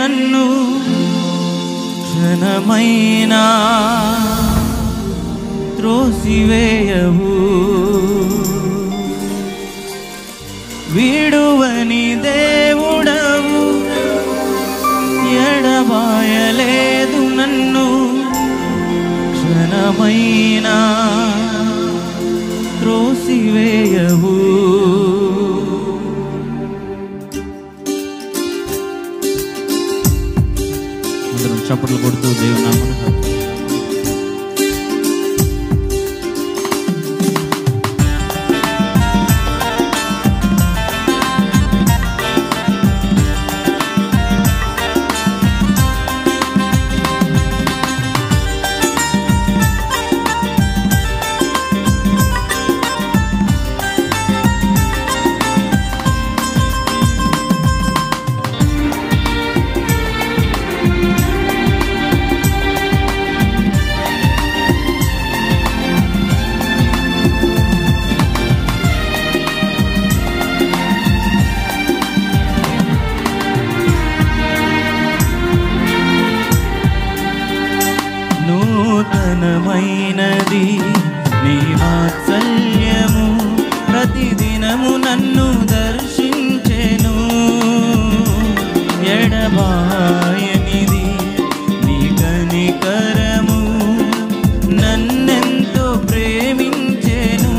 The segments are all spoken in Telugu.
నన్ను క్షణమైనా త్రోసివేయవు. విడువని దేవుడవు, ఎడబాయలేదు నన్ను క్షణమైనా త్రోసివేయవు. అందరం చప్పట్లు కొడుతూ దేవుని నామమున నూతనమైనది నీ వాత్సల్యము, ప్రతిదినము నన్ను దర్శించెను. ఎడబాయనిది నీ కనికరము, నన్నెంతో ప్రేమించెను.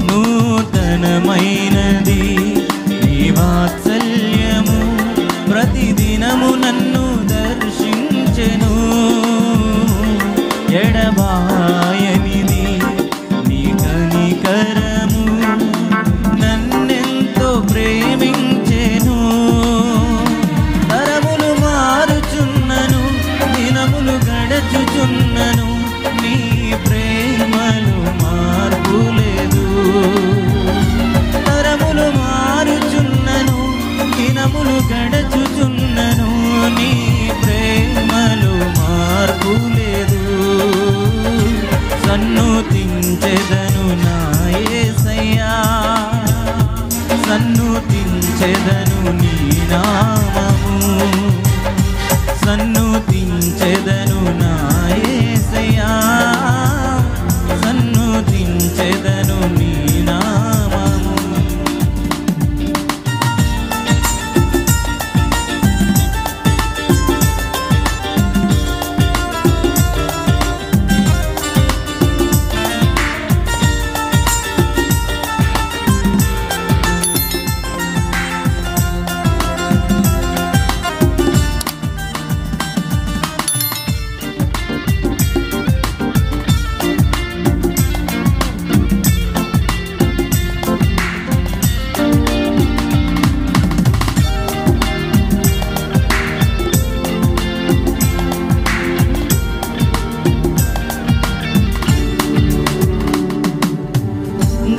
నూతనమైనది నీ వాత్సల్యము, ప్రతిదినము నన్ను దర్శించెను. ఎడబాయనిది నీ కనికరము, నన్నెంతో ప్రేమించెను. తరములు మారుచున్నను, దినములు గడచుచున్నను, నీ ప్రేమలు మార్పులేదు. తరములు మారుచున్నను, దినములు గడచుచున్నను, నీ ప్రేమలు మార్పులేదు. సన్నుతించెదను నా యేసయ్యా, సన్నుతించెదను నీ నామము, సన్నుతించెదను నా యేసయ్యా, సన్నుతించెదను నీ నామము.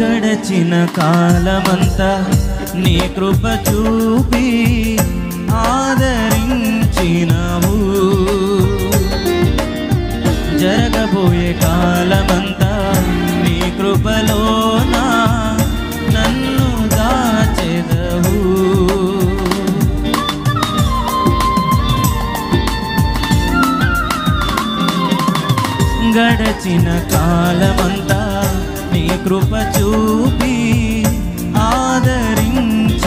గడచిన కాలమంతా నీ కృప చూపి ఆదరించినవు. జరగబోయే కాలమంతా నీ కృపలోన నన్ను దాచెదవు. గడచిన కాలమంతా నీ కృప చూపి ఆదరించినవు.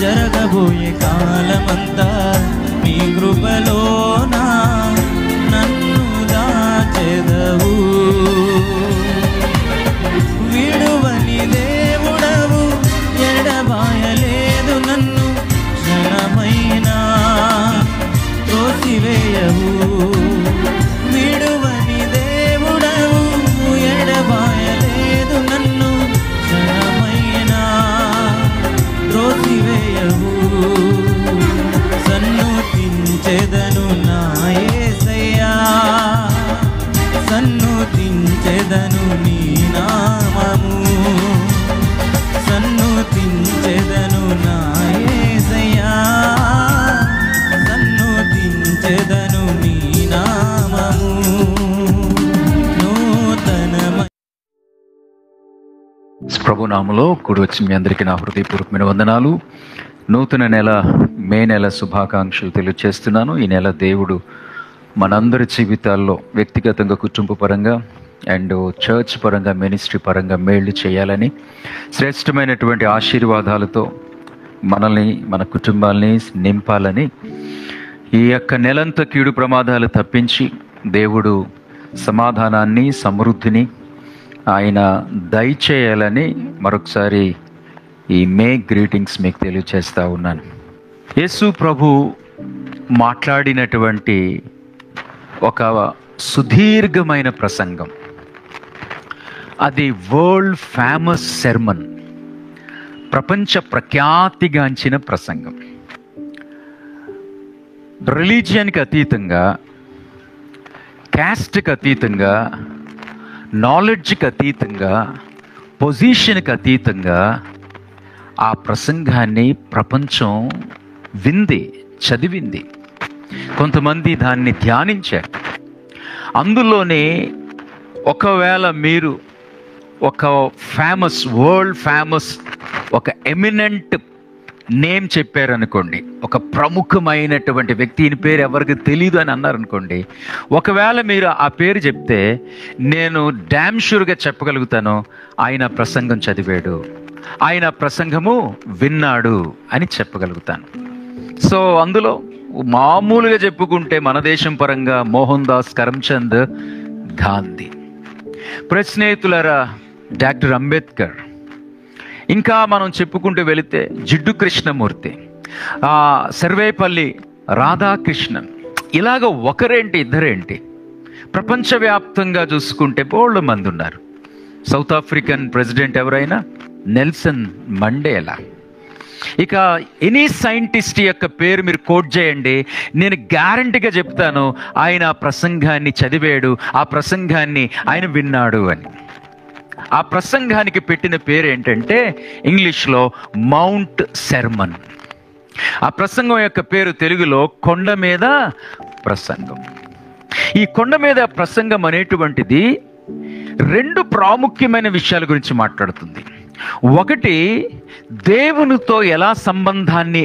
జరగబోయే కాలమంతా నీ కృపలోన నన్ను దాచెదవు. విడువని దేవుడవు, ఎడబాయలేదు నన్ను క్షణమైనా త్రోసివేయవు. విడువని దేవుడవు, ఎడబాయలేదు నన్ను క్షణమైనా త్రోసివేయవు. సన్నుతించెదను నా యేసయ్యా, సన్నుతించెదను నీ నామము, సన్నుతించెదను నా యేసయ్యా, సన్నుతించెదను నీ నామము. ప్రభు నామములో కూడి వచ్చి మీ అందరికీ నా హృదయపూర్వకమైన వందనాలు. నూతన నెల మే నెల శుభాకాంక్షలు తెలియజేస్తున్నాను. ఈ నెల దేవుడు మనందరి జీవితాల్లో వ్యక్తిగతంగా, కుటుంబ పరంగా అండ్ చర్చ్ పరంగా, మినిస్ట్రీ పరంగా మేళ్లు చేయాలని, శ్రేష్టమైనటువంటి ఆశీర్వాదాలతో మనల్ని, మన కుటుంబాల్ని నింపాలని, ఈ యొక్క నెలంతా కీడు ప్రమాదాలు తప్పించి దేవుడు సమాధానాన్ని, సమృద్ధిని ఆయన దయచేయాలని మరొకసారి ఈ మే గ్రీటింగ్స్ మీకు తెలియజేస్తూ ఉన్నాను. యేసు ప్రభు మాట్లాడినటువంటి ఒక సుదీర్ఘమైన ప్రసంగం, అది వరల్డ్ ఫేమస్ సెర్మన్, ప్రపంచ ప్రఖ్యాతిగాంచిన ప్రసంగం. రిలీజియన్కి అతీతంగా, క్యాస్ట్కి అతీతంగా, నాలెడ్జ్కి అతీతంగా, పొజిషన్కి అతీతంగా ఆ ప్రసంగాన్ని ప్రపంచం వింది, చదివింది. కొంతమంది దాన్ని ధ్యానించారు. అందులోనే ఒకవేళ మీరు ఒక ఫేమస్, వరల్డ్ ఫేమస్, ఒక ఎమినెంట్ నేమ్ చెప్పారనుకోండి, ఒక ప్రముఖమైనటువంటి వ్యక్తి, ఈయన పేరు ఎవరికి తెలియదు అని అన్నారనుకోండి, ఒకవేళ మీరు ఆ పేరు చెప్తే నేను డామ్ షూర్గా చెప్పగలుగుతాను, ఆయన ప్రసంగం చదివాడు, ఆయన ప్రసంగము విన్నాడు అని చెప్పగలుగుతాను. సో అందులో మామూలుగా చెప్పుకుంటే మన దేశం పరంగా మోహన్ దాస్ కరమ్చంద్ గాంధీ, స్నేహితులారా డాక్టర్ అంబేద్కర్, ఇంకా మనం చెప్పుకుంటూ వెళితే జిడ్డు కృష్ణమూర్తి, సర్వేపల్లి రాధాకృష్ణన్, ఇలాగ ఒకరేంటి ఇద్దరేంటి, ప్రపంచవ్యాప్తంగా చూసుకుంటే బోల్డ్ మంది ఉన్నారు. సౌత్ ఆఫ్రికన్ ప్రెసిడెంట్ ఎవరైనా నెల్సన్ మండేలా. ఇక ఎనీ సైంటిస్ట్ యొక్క పేరు మీరు కోట్ చేయండి, నేను గ్యారంటీగా చెప్తాను ఆయన ప్రసంగాన్ని చదివాడు, ఆ ప్రసంగాన్ని ఆయన విన్నాడు అని. ఆ ప్రసంగానికి పెట్టిన పేరు ఏంటంటే ఇంగ్లీష్లో మౌంట్ సెర్మన్. ఆ ప్రసంగం యొక్క పేరు తెలుగులో కొండ మీద ప్రసంగం. ఈ కొండ మీద ప్రసంగం అనేటువంటిది రెండు ప్రాముఖ్యమైన విషయాల గురించి మాట్లాడుతుంది. ఒకటి, దేవునితో ఎలా సంబంధాన్ని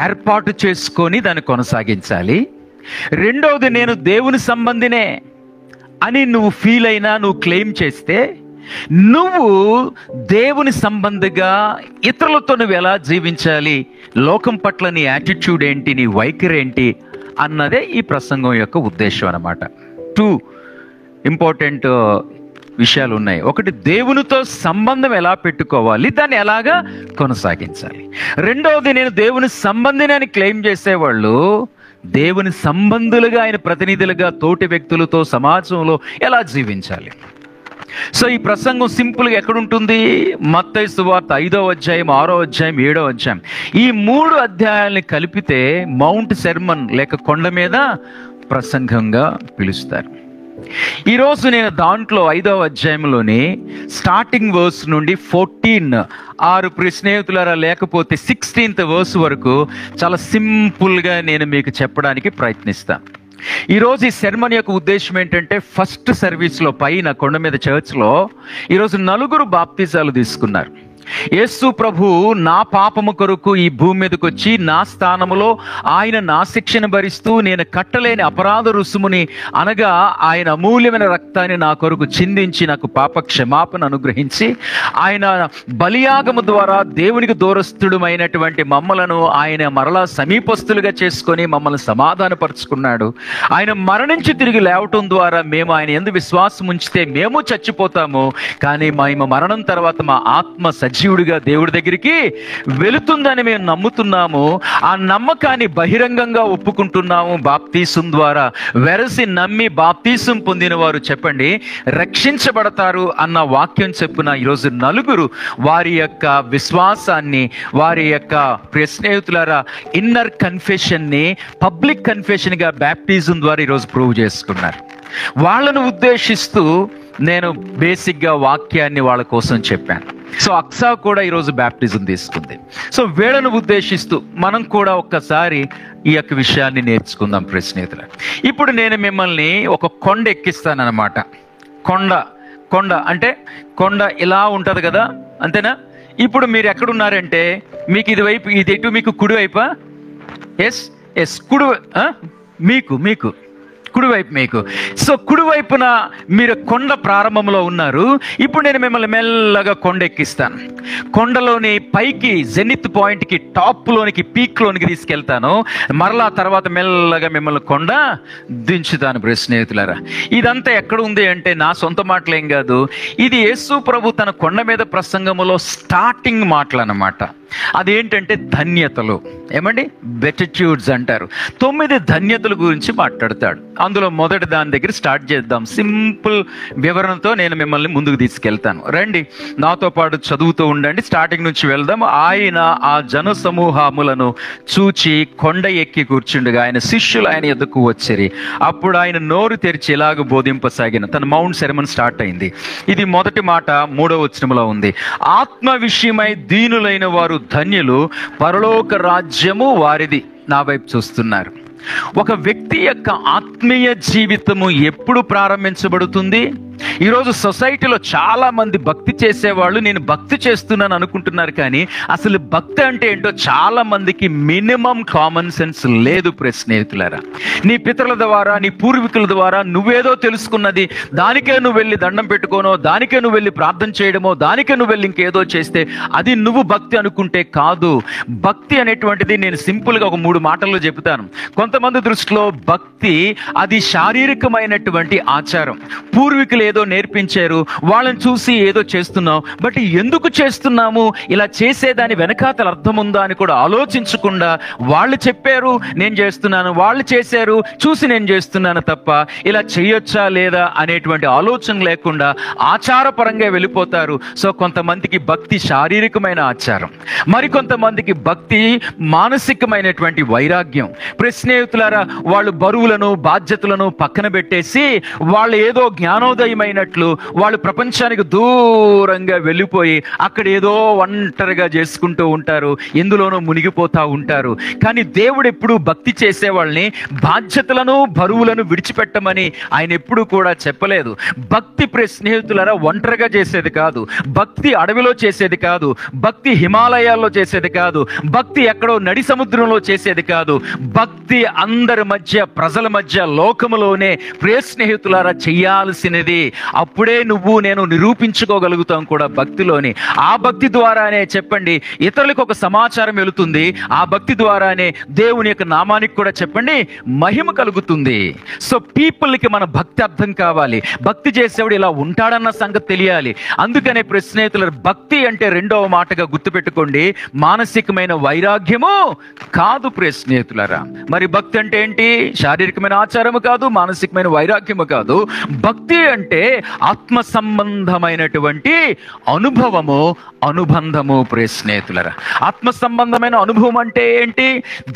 ఏర్పాటు చేసుకొని దాన్ని కొనసాగించాలి. రెండవది, నేను దేవుని సంబంధినే అని నువ్వు ఫీల్ అయినా, నువ్వు క్లెయిమ్ చేస్తే, నువ్వు దేవుని సంబంధిగా ఇతరులతో నువ్వు ఎలా జీవించాలి, లోకం పట్ల నీ యాటిట్యూడ్ ఏంటి, నీ వైఖరి ఏంటి అన్నదే ఈ ప్రసంగం యొక్క ఉద్దేశం అన్నమాట. 2 ఇంపార్టెంట్ విషయాలు ఉన్నాయి. ఒకటి, దేవునితో సంబంధం ఎలా పెట్టుకోవాలి, దాన్ని ఎలాగా కొనసాగించాలి. రెండవది, నేను దేవుని సంబంధిని అని క్లెయిమ్ చేసేవాళ్ళు దేవుని సంబంధులుగా, ఆయన ప్రతినిధులుగా తోటి వ్యక్తులతో సమాజంలో ఎలా జీవించాలి. సో ఈ ప్రసంగం సింపుల్గా ఎక్కడుంటుంది? మత్తయి సువార్త 5వ అధ్యాయం, 6వ అధ్యాయం, 7వ అధ్యాయం, ఈ 3 అధ్యాయాలని కలిపితే మౌంట్ సెర్మన్ లేక కొండ మీద ప్రసంగంగా పిలుస్తారు. ఈరోజు నేను దాంట్లో 5వ అధ్యాయంలోని స్టార్టింగ్ వర్స్ నుండి 14 స్నేహితులారా లేకపోతే 16th వర్స్ వరకు చాలా సింపుల్గా నేను మీకు చెప్పడానికి ప్రయత్నిస్తాను. ఈరోజు ఈ సెర్మన్ యొక్క ఉద్దేశం ఏంటంటే, ఫస్ట్ సర్వీస్లో పైన కొండ మీద చర్చ్లో ఈరోజు 4 బాప్తిజాలు తీసుకున్నారు. యేసు ప్రభు నా పాపము కొరకు ఈ భూమి మీదకి వచ్చి నా స్థానములో ఆయన నా శిక్షను భరిస్తూ, నేను కట్టలేని అపరాధ రుసుముని అనగా ఆయన అమూల్యమైన రక్తాన్ని నా కొరకు చిందించి నాకు పాప క్షమాపణ అనుగ్రహించి, ఆయన బలియాగము ద్వారా దేవునికి దూరస్థుడమైనటువంటి మమ్మలను ఆయన మరలా సమీపస్తులుగా చేసుకొని మమ్మల్ని సమాధానపరుచుకున్నాడు. ఆయన మరణించి తిరిగి లేవటం ద్వారా మేము ఆయన యందు విశ్వాసం ఉంచితే మేము చచ్చిపోతాము, కానీ మేము మరణం తర్వాత మా ఆత్మ సజీవుడిగా దేవుడి దగ్గరికి వెళుతుందని మేము నమ్ముతున్నాము. ఆ నమ్మకాన్ని బహిరంగంగా ఒప్పుకుంటున్నాము బాప్తీసం ద్వారా. వెరసి నమ్మి బాప్తీసం పొందిన వారు చెప్పండి రక్షించబడతారు అన్న వాక్యం చెప్పున ఈరోజు 4 వారి యొక్క విశ్వాసాన్ని, వారి యొక్క స్నేహితులారా ఇన్నర్ కన్ఫెషన్ని పబ్లిక్ కన్ఫెషన్గా బాప్టిజం ద్వారా ఈరోజు ప్రూవ్ చేసుకున్నారు. వాళ్ళను ఉద్దేశిస్తూ నేను బేసిక్గా వాక్యాన్ని వాళ్ళ కోసం చెప్పాను. సో అక్సా కూడా ఈరోజు బ్యాప్టిజం తీసుకుంది. సో వీళ్ళను ఉద్దేశిస్తూ మనం కూడా ఒక్కసారి ఈ యొక్క విషయాన్ని నేర్చుకుందాం స్నేహితులు. ఇప్పుడు నేను మిమ్మల్ని ఒక కొండ ఎక్కిస్తానన్నమాట. కొండ అంటే కొండ ఇలా ఉంటుంది కదా, అంతేనా? ఇప్పుడు మీరు ఎక్కడున్నారంటే మీకు ఇటువైపు, ఇది ఎటు మీకు కుడివైపా? ఎస్ మీకు కుడివైపు మీకు. సో కుడివైపున మీరు కొండ ప్రారంభంలో ఉన్నారు. ఇప్పుడు నేను మిమ్మల్ని మెల్లగా కొండ ఎక్కిస్తాను. కొండలోని పైకి జెనిత్ పాయింట్కి, టాప్లోనికి, పీక్లోనికి తీసుకెళ్తాను. మరలా తర్వాత మెల్లగా మిమ్మల్ని కొండ దించుతాను. ప్రియ స్నేహితులారా, ఇదంతా ఎక్కడ ఉంది అంటే నా సొంత మాటలేం కాదు. ఇది యేసు ప్రభు తన కొండ మీద ప్రసంగములో స్టార్టింగ్ మాటలు అన్నమాట. అదేంటంటే ధన్యతలు. ఏమండి? బెటిట్యూడ్స్ అంటారు. 9 ధన్యతల గురించి మాట్లాడతాడు. అందులో మొదటి దాని దగ్గర స్టార్ట్ చేద్దాం. సింపుల్ వివరణతో నేను మిమ్మల్ని ముందుకు తీసుకెళ్తాను. రండి, నాతో పాటు చదువుతూ ఉండండి. స్టార్టింగ్ నుంచి వెళ్దాం. ఆయన ఆ జన సమూహములను చూచి కొండ ఎక్కి కూర్చుండగా ఆయన శిష్యులు ఆయన ఎదుకు వచ్చిరి. అప్పుడు ఆయన నోరు తెరిచి ఇలాగ బోధింపసాగిన. తన మౌంట్ సెరమన్ స్టార్ట్ అయింది. ఇది మొదటి మాట 3వ వచనంలో ఉంది. ఆత్మ విషయమై దీనులైన వారు ధన్యులు, పరలోక రాజ్యము వారిది. నా వైపు చూస్తున్నారు. ఒక వ్యక్తి యొక్క ఆత్మీయ జీవితము ఎప్పుడు ప్రారంభించబడుతుంది? ఈరోజు సొసైటీలో చాలా మంది భక్తి చేసేవాళ్ళు నేను భక్తి చేస్తున్నాను అనుకుంటున్నారు, కానీ అసలు భక్తి అంటే ఏంటో చాలా మందికి మినిమం కామన్ సెన్స్ లేదు. ప్రియ స్నేహితులారా, నీ పితరుల ద్వారా, నీ పూర్వీకుల ద్వారా నువ్వేదో తెలుసుకున్నది, దానికే నువ్వు వెళ్ళి దండం పెట్టుకోనో, దానికే నువ్వు వెళ్ళి ప్రార్థన చేయడమో, దానికే నువ్వు వెళ్ళి ఇంకేదో చేస్తే అది నువ్వు భక్తి అనుకుంటే కాదు. భక్తి అనేటువంటిది నేను సింపుల్గా ఒక 3 మాటల్లో చెబుతాను. కొంతమంది దృష్టిలో భక్తి అది శారీరకమైనటువంటి ఆచారం. పూర్వీకులు ఏదో నేర్పించారు, వాళ్ళని చూసి ఏదో చేస్తున్నాం. బట్ ఎందుకు చేస్తున్నాము, ఇలా చేసేదాని వెనకాతల అర్థం ఉందా అని కూడా ఆలోచించకుండా వాళ్ళు చెప్పారు నేను చేస్తున్నాను, వాళ్ళు చేశారు చూసి నేను చేస్తున్నాను తప్ప ఇలా చేయొచ్చా లేదా అనేటువంటి ఆలోచన లేకుండా ఆచారపరంగా వెళ్ళిపోతారు. సో కొంతమందికి భక్తి శారీరకమైన ఆచారం, మరికొంతమందికి భక్తి మానసికమైనటువంటి వైరాగ్యం. ప్రియ స్నేహితులారా, వాళ్ళు బరువులను బాధ్యతలను పక్కన పెట్టేసి వాళ్ళు ఏదో జ్ఞానోదయమైనట్లు వాళ్ళు ప్రపంచానికి దూరంగా వెళ్ళిపోయి అక్కడ ఏదో ఒంటరిగా చేసుకుంటూ ఉంటారు, ఎందులోనో మునిగిపోతూ ఉంటారు. కానీ దేవుడు ఎప్పుడు భక్తి చేసే వాళ్ళని బాధ్యతలను బరువులను విడిచిపెట్టమని ఆయన ఎప్పుడు కూడా చెప్పలేదు. భక్తి ప్రియ స్నేహితులారా ఒంటరిగా చేసేది కాదు, భక్తి అడవిలో చేసేది కాదు, భక్తి హిమాలయాల్లో చేసేది కాదు, భక్తి ఎక్కడో నడి సముద్రంలో చేసేది కాదు. భక్తి అందరి మధ్య, ప్రజల మధ్య, లోకములోనే ప్రియ స్నేహితులారా చెయ్యాల్సినది. అప్పుడే నువ్వు నేను నిరూపించుకోగలుగుతాం కూడా భక్తిలోని. ఆ భక్తి ద్వారానే చెప్పండి ఇతరులకు ఒక సమాచారం వెళుతుంది, ఆ భక్తి ద్వారానే దేవుని యొక్క నామానికి కూడా చెప్పండి మహిమ కలుగుతుంది. సో పీపుల్కి మన భక్తి అర్థం కావాలి, భక్తి చేసేవాడు ఇలా ఉంటాడన్న సంగతి తెలియాలి. అందుకనే ప్రియ స్నేహితులారా, భక్తి అంటే 2వ మాటగా గుర్తుపెట్టుకోండి, మానసికమైన వైరాగ్యము కాదు. ప్రియ స్నేహితులారా, మరి భక్తి అంటే ఏంటి? శారీరకమైన ఆచారము కాదు, మానసికమైన వైరాగ్యము కాదు. భక్తి అంటే ఆత్మ సంబంధమైనటువంటి అనుభవము, అనుబంధము. ప్రియ స్నేహితులారా, ఆత్మ సంబంధమైన అనుభవం అంటే ఏంటి?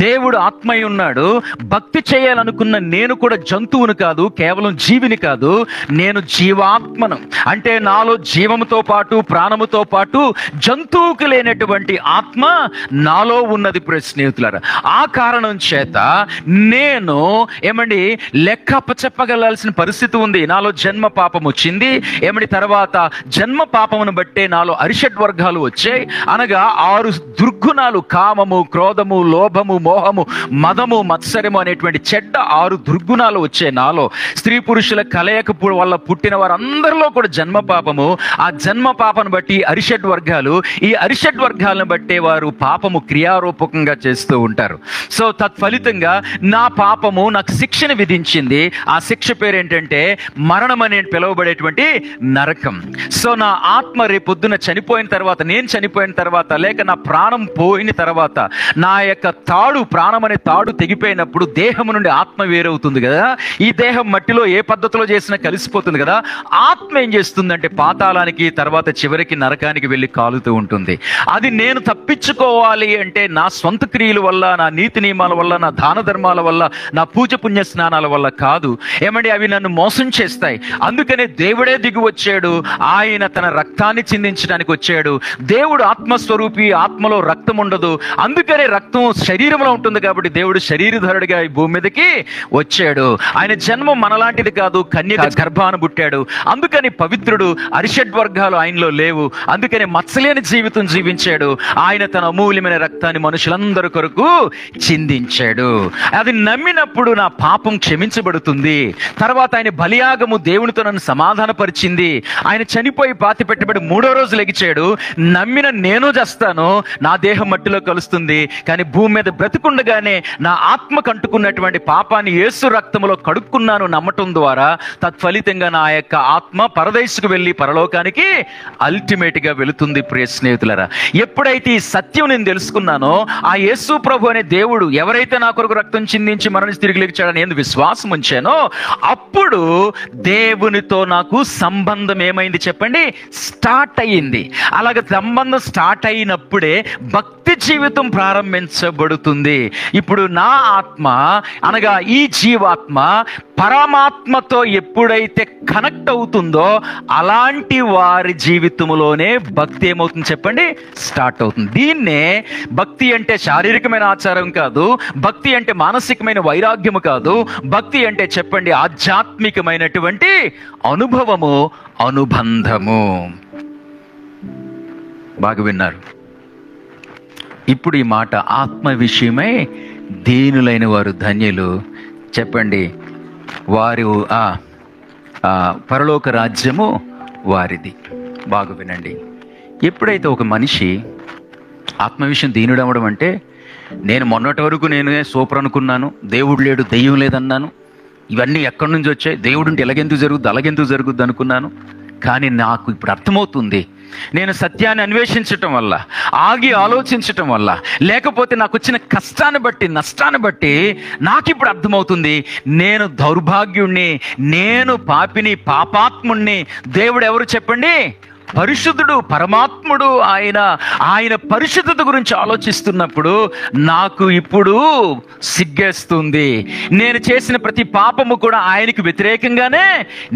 దేవుడు ఆత్మై ఉన్నాడు. భక్తి చేయాలనుకున్న నేను కూడా జంతువును కాదు, కేవలం జీవిని కాదు, నేను జీవాత్మను. అంటే నాలో జీవముతో పాటు, ప్రాణముతో పాటు జంతువుకు లేనటువంటి ఆత్మ నాలో ఉన్నది. ప్రియ స్నేహితులారా, ఆ కారణం చేత నేను ఏమండి లెక్క అప్పచెప్పగలాల్సిన పరిస్థితి ఉంది. నాలో జన్మ పాపం వచ్చింది. ఏమండి తర్వాత జన్మ పాపమును బట్టే నాలో అరిషడ్ వర్గాలు వచ్చాయి. అనగా 6 దుర్గుణాలు, కామము, క్రోధము, లోభము, మోహము, మదము, మత్సరము అనేటువంటి చెడ్డ 6 దుర్గుణాలు వచ్చాయి నాలో. స్త్రీ పురుషుల కలయిక వల్ల పుట్టిన వారందరిలో కూడా జన్మ పాపము. ఆ జన్మ పాపను బట్టి అరిషడ్ వర్గాలు, ఈ అరిషడ్ వర్గాలను బట్టే వారు పాపము క్రియారూపకంగా చేస్తూ ఉంటారు. సో తత్ఫలితంగా నా పాపము నాకు శిక్షను విధించింది. ఆ శిక్ష పేరు ఏంటంటే మరణం అనే పిలువబడేటువంటి నరకం. సో నా ఆత్మ రేపొద్దున చనిపోయిన తర్వాత, నేను చనిపోయిన తర్వాత, లేక నా ప్రాణం పోయిన తర్వాత, నా యొక్క తాడు, ప్రాణం అనే తాడు తెగిపోయినప్పుడు దేహం నుండి ఆత్మ వేరవుతుంది కదా. ఈ దేహం మట్టిలో ఏ పద్ధతిలో చేసినా కలిసిపోతుంది కదా. ఆత్మ ఏం చేస్తుందంటే పాతాళానికి, తర్వాత చివరికి నరకానికి వెళ్ళి కాలుతూ ఉంటుంది. అది నేను తప్పించుకోవాలి అంటే నా సొంత క్రియల వల్ల, నా నీతి నియమాల వల్ల, నా దాన ధర్మాల వల్ల, నా పూజ పుణ్య స్నానాల వల్ల కాదు. ఏమండి అవి నన్ను మోసం చేస్తాయి. అందుకే అందుకనే దేవుడే దిగి వచ్చాడు. ఆయన తన రక్తాన్ని చిందించడానికి వచ్చాడు. దేవుడు ఆత్మస్వరూపి, ఆత్మలో రక్తం ఉండదు. అందుకనే రక్తం శరీరంలో ఉంటుంది కాబట్టి దేవుడు శరీరధారుడిగా ఈ భూమి మీదకి వచ్చాడు. ఆయన జన్మ మనలాంటిది కాదు, కన్యక గర్భాన పుట్టాడు. అందుకని పవిత్రుడు, అరిషడ్ వర్గాలు ఆయనలో లేవు. అందుకని మత్సలేని జీవితం జీవించాడు. ఆయన తన అమూల్యమైన రక్తాన్ని మనుషులందరి కొరకు చిందించాడు. అది నమ్మినప్పుడు నా పాపం క్షమించబడుతుంది. తర్వాత ఆయన బలియాగము దేవునితో నన్ను సమాధానపరిచింది. ఆయన చనిపోయి పాతి పెట్టబడి 3వ రోజు లెగిచాడు. నమ్మిన నేను చేస్తాను, నా దేహం మట్టిలో కలుస్తుంది. కానీ భూమి మీద బ్రతికుండగానే నా ఆత్మ కంటుకున్నటువంటి పాపాన్ని యేసు రక్తములో కడుక్కున్నాను నమ్మటం ద్వారా. తత్ఫలితంగా నా యొక్క ఆత్మ పరదేశకు వెళ్ళి పరలోకానికి అల్టిమేట్ గా వెళుతుంది. ప్రియ స్నేహితులారా, ఎప్పుడైతే ఈ సత్యం నేను తెలుసుకున్నానో, ఆ యేసు ప్రభు అనే దేవుడు ఎవరైతే నా కొరకు రక్తం చిందించి మరణించి తిరిగి లేచాడని నేను విశ్వాసం ఉంచానో, అప్పుడు దేవునితో నాకు సంబంధం ఏమైంది చెప్పండి? స్టార్ట్ అయ్యింది. అలాగే సంబంధం స్టార్ట్ అయినప్పుడే భక్తి జీవితం ప్రారంభించబడుతుంది. ఇప్పుడు నా ఆత్మ అనగా ఈ జీవాత్మ పరమాత్మతో ఎప్పుడైతే కనెక్ట్ అవుతుందో, అలాంటి వారి జీవితంలోనే భక్తి ఏమవుతుంది చెప్పండి? స్టార్ట్ అవుతుంది. దీన్నే భక్తి అంటే శారీరకమైన ఆచారం కాదు, భక్తి అంటే మానసికమైన వైరాగ్యము కాదు, భక్తి అంటే చెప్పండి ఆధ్యాత్మికమైనటువంటి అనుభవము, అనుబంధము. బాగా విన్నారు. ఇప్పుడు ఈ మాట ఆత్మ విషయమై దీనులైన వారు ధన్యులు చెప్పండి, వారు పరలోక రాజ్యము వారిది. బాగా వినండి. ఎప్పుడైతే ఒక మనిషి ఆత్మ విషయం దీనుడవడం అంటే, నేను మొన్నటి వరకు నేనే సూపర్ అనుకున్నాను, దేవుడు లేడు, దెయ్యం లేదన్నాను, ఇవన్నీ ఎక్కడి నుంచి వచ్చాయి, దేవుడు ఉంటే ఎలాగెందుకు జరుగుద్ది, అలాగెందుకు జరుగుద్ది అనుకున్నాను. కానీ నాకు ఇప్పుడు అర్థమవుతుంది, నేను సత్యాన్ని అన్వేషించటం వల్ల, ఆగి ఆలోచించటం వల్ల, లేకపోతే నాకు వచ్చిన కష్టాన్ని బట్టి, నష్టాన్ని బట్టి నాకు ఇప్పుడు అర్థమవుతుంది, నేను దౌర్భాగ్యుణ్ణి, నేను పాపిని, పాపాత్ముణ్ణి. దేవుడు ఎవరు చెప్పండి? పరిశుద్ధుడు, పరమాత్ముడు. ఆయన పరిశుద్ధత గురించి ఆలోచిస్తున్నప్పుడు నాకు ఇప్పుడు సిగ్గేస్తుంది. నేను చేసిన ప్రతి పాపము కూడా ఆయనకి వ్యతిరేకంగానే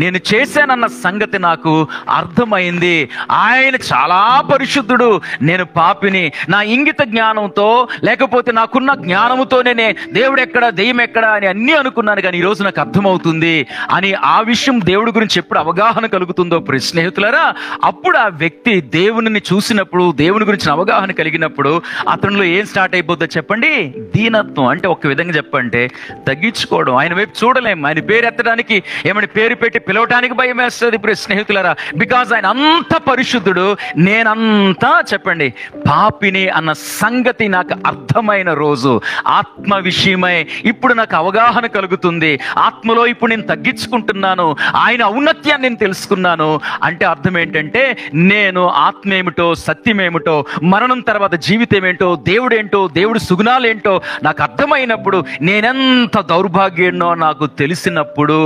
నేను చేశానన్న సంగతి నాకు అర్థమైంది. ఆయన చాలా పరిశుద్ధుడు, నేను పాపిని. నా ఇంగిత జ్ఞానంతో, లేకపోతే నాకున్న జ్ఞానముతోనే దేవుడు ఎక్కడ, దెయ్యం ఎక్కడ అని అన్నీ అనుకున్నాను. కానీ ఈరోజు నాకు అర్థమవుతుంది అని ఆ విషయం దేవుడి గురించి ఎప్పుడు అవగాహన కలుగుతుందో ప్రియ స్నేహితులారా, అప్పుడు ఆ వ్యక్తి దేవుని చూసినప్పుడు, దేవుని గురించి అవగాహన కలిగినప్పుడు అతనిలో ఏం స్టార్ట్ అయిపోద్దో చెప్పండి? దీనత్వం. అంటే ఒక విధంగా చెప్పంటే తగ్గించుకోవడం. ఆయన వైపు చూడలేం, ఆయన పేరు ఎత్తడానికి, ఏమని పేరు పెట్టి పిలవటానికి భయం వేస్తుంది ఇప్పుడు స్నేహితులారా. బికాజ్ ఆయన అంత పరిశుద్ధుడు, నేనంతా చెప్పండి పాపిని అన్న సంగతి నాకు అర్థమైన రోజు, ఆత్మ విషయమై ఇప్పుడు నాకు అవగాహన కలుగుతుంది. ఆత్మలో ఇప్పుడు నేను తగ్గించుకుంటున్నాను, ఆయన ఔన్నత్యాన్ని నేను తెలుసుకున్నాను. అంటే అర్థం ఏంటంటే, నేను ఆత్మ ఏమిటో, సత్యం ఏమిటో, మరణం తర్వాత జీవితం ఏంటో, దేవుడేంటో, దేవుడి సుగుణాలేంటో నాకు అర్థమైనప్పుడు, నేనెంత దౌర్భాగ్యుడినో నాకు తెలిసినప్పుడు,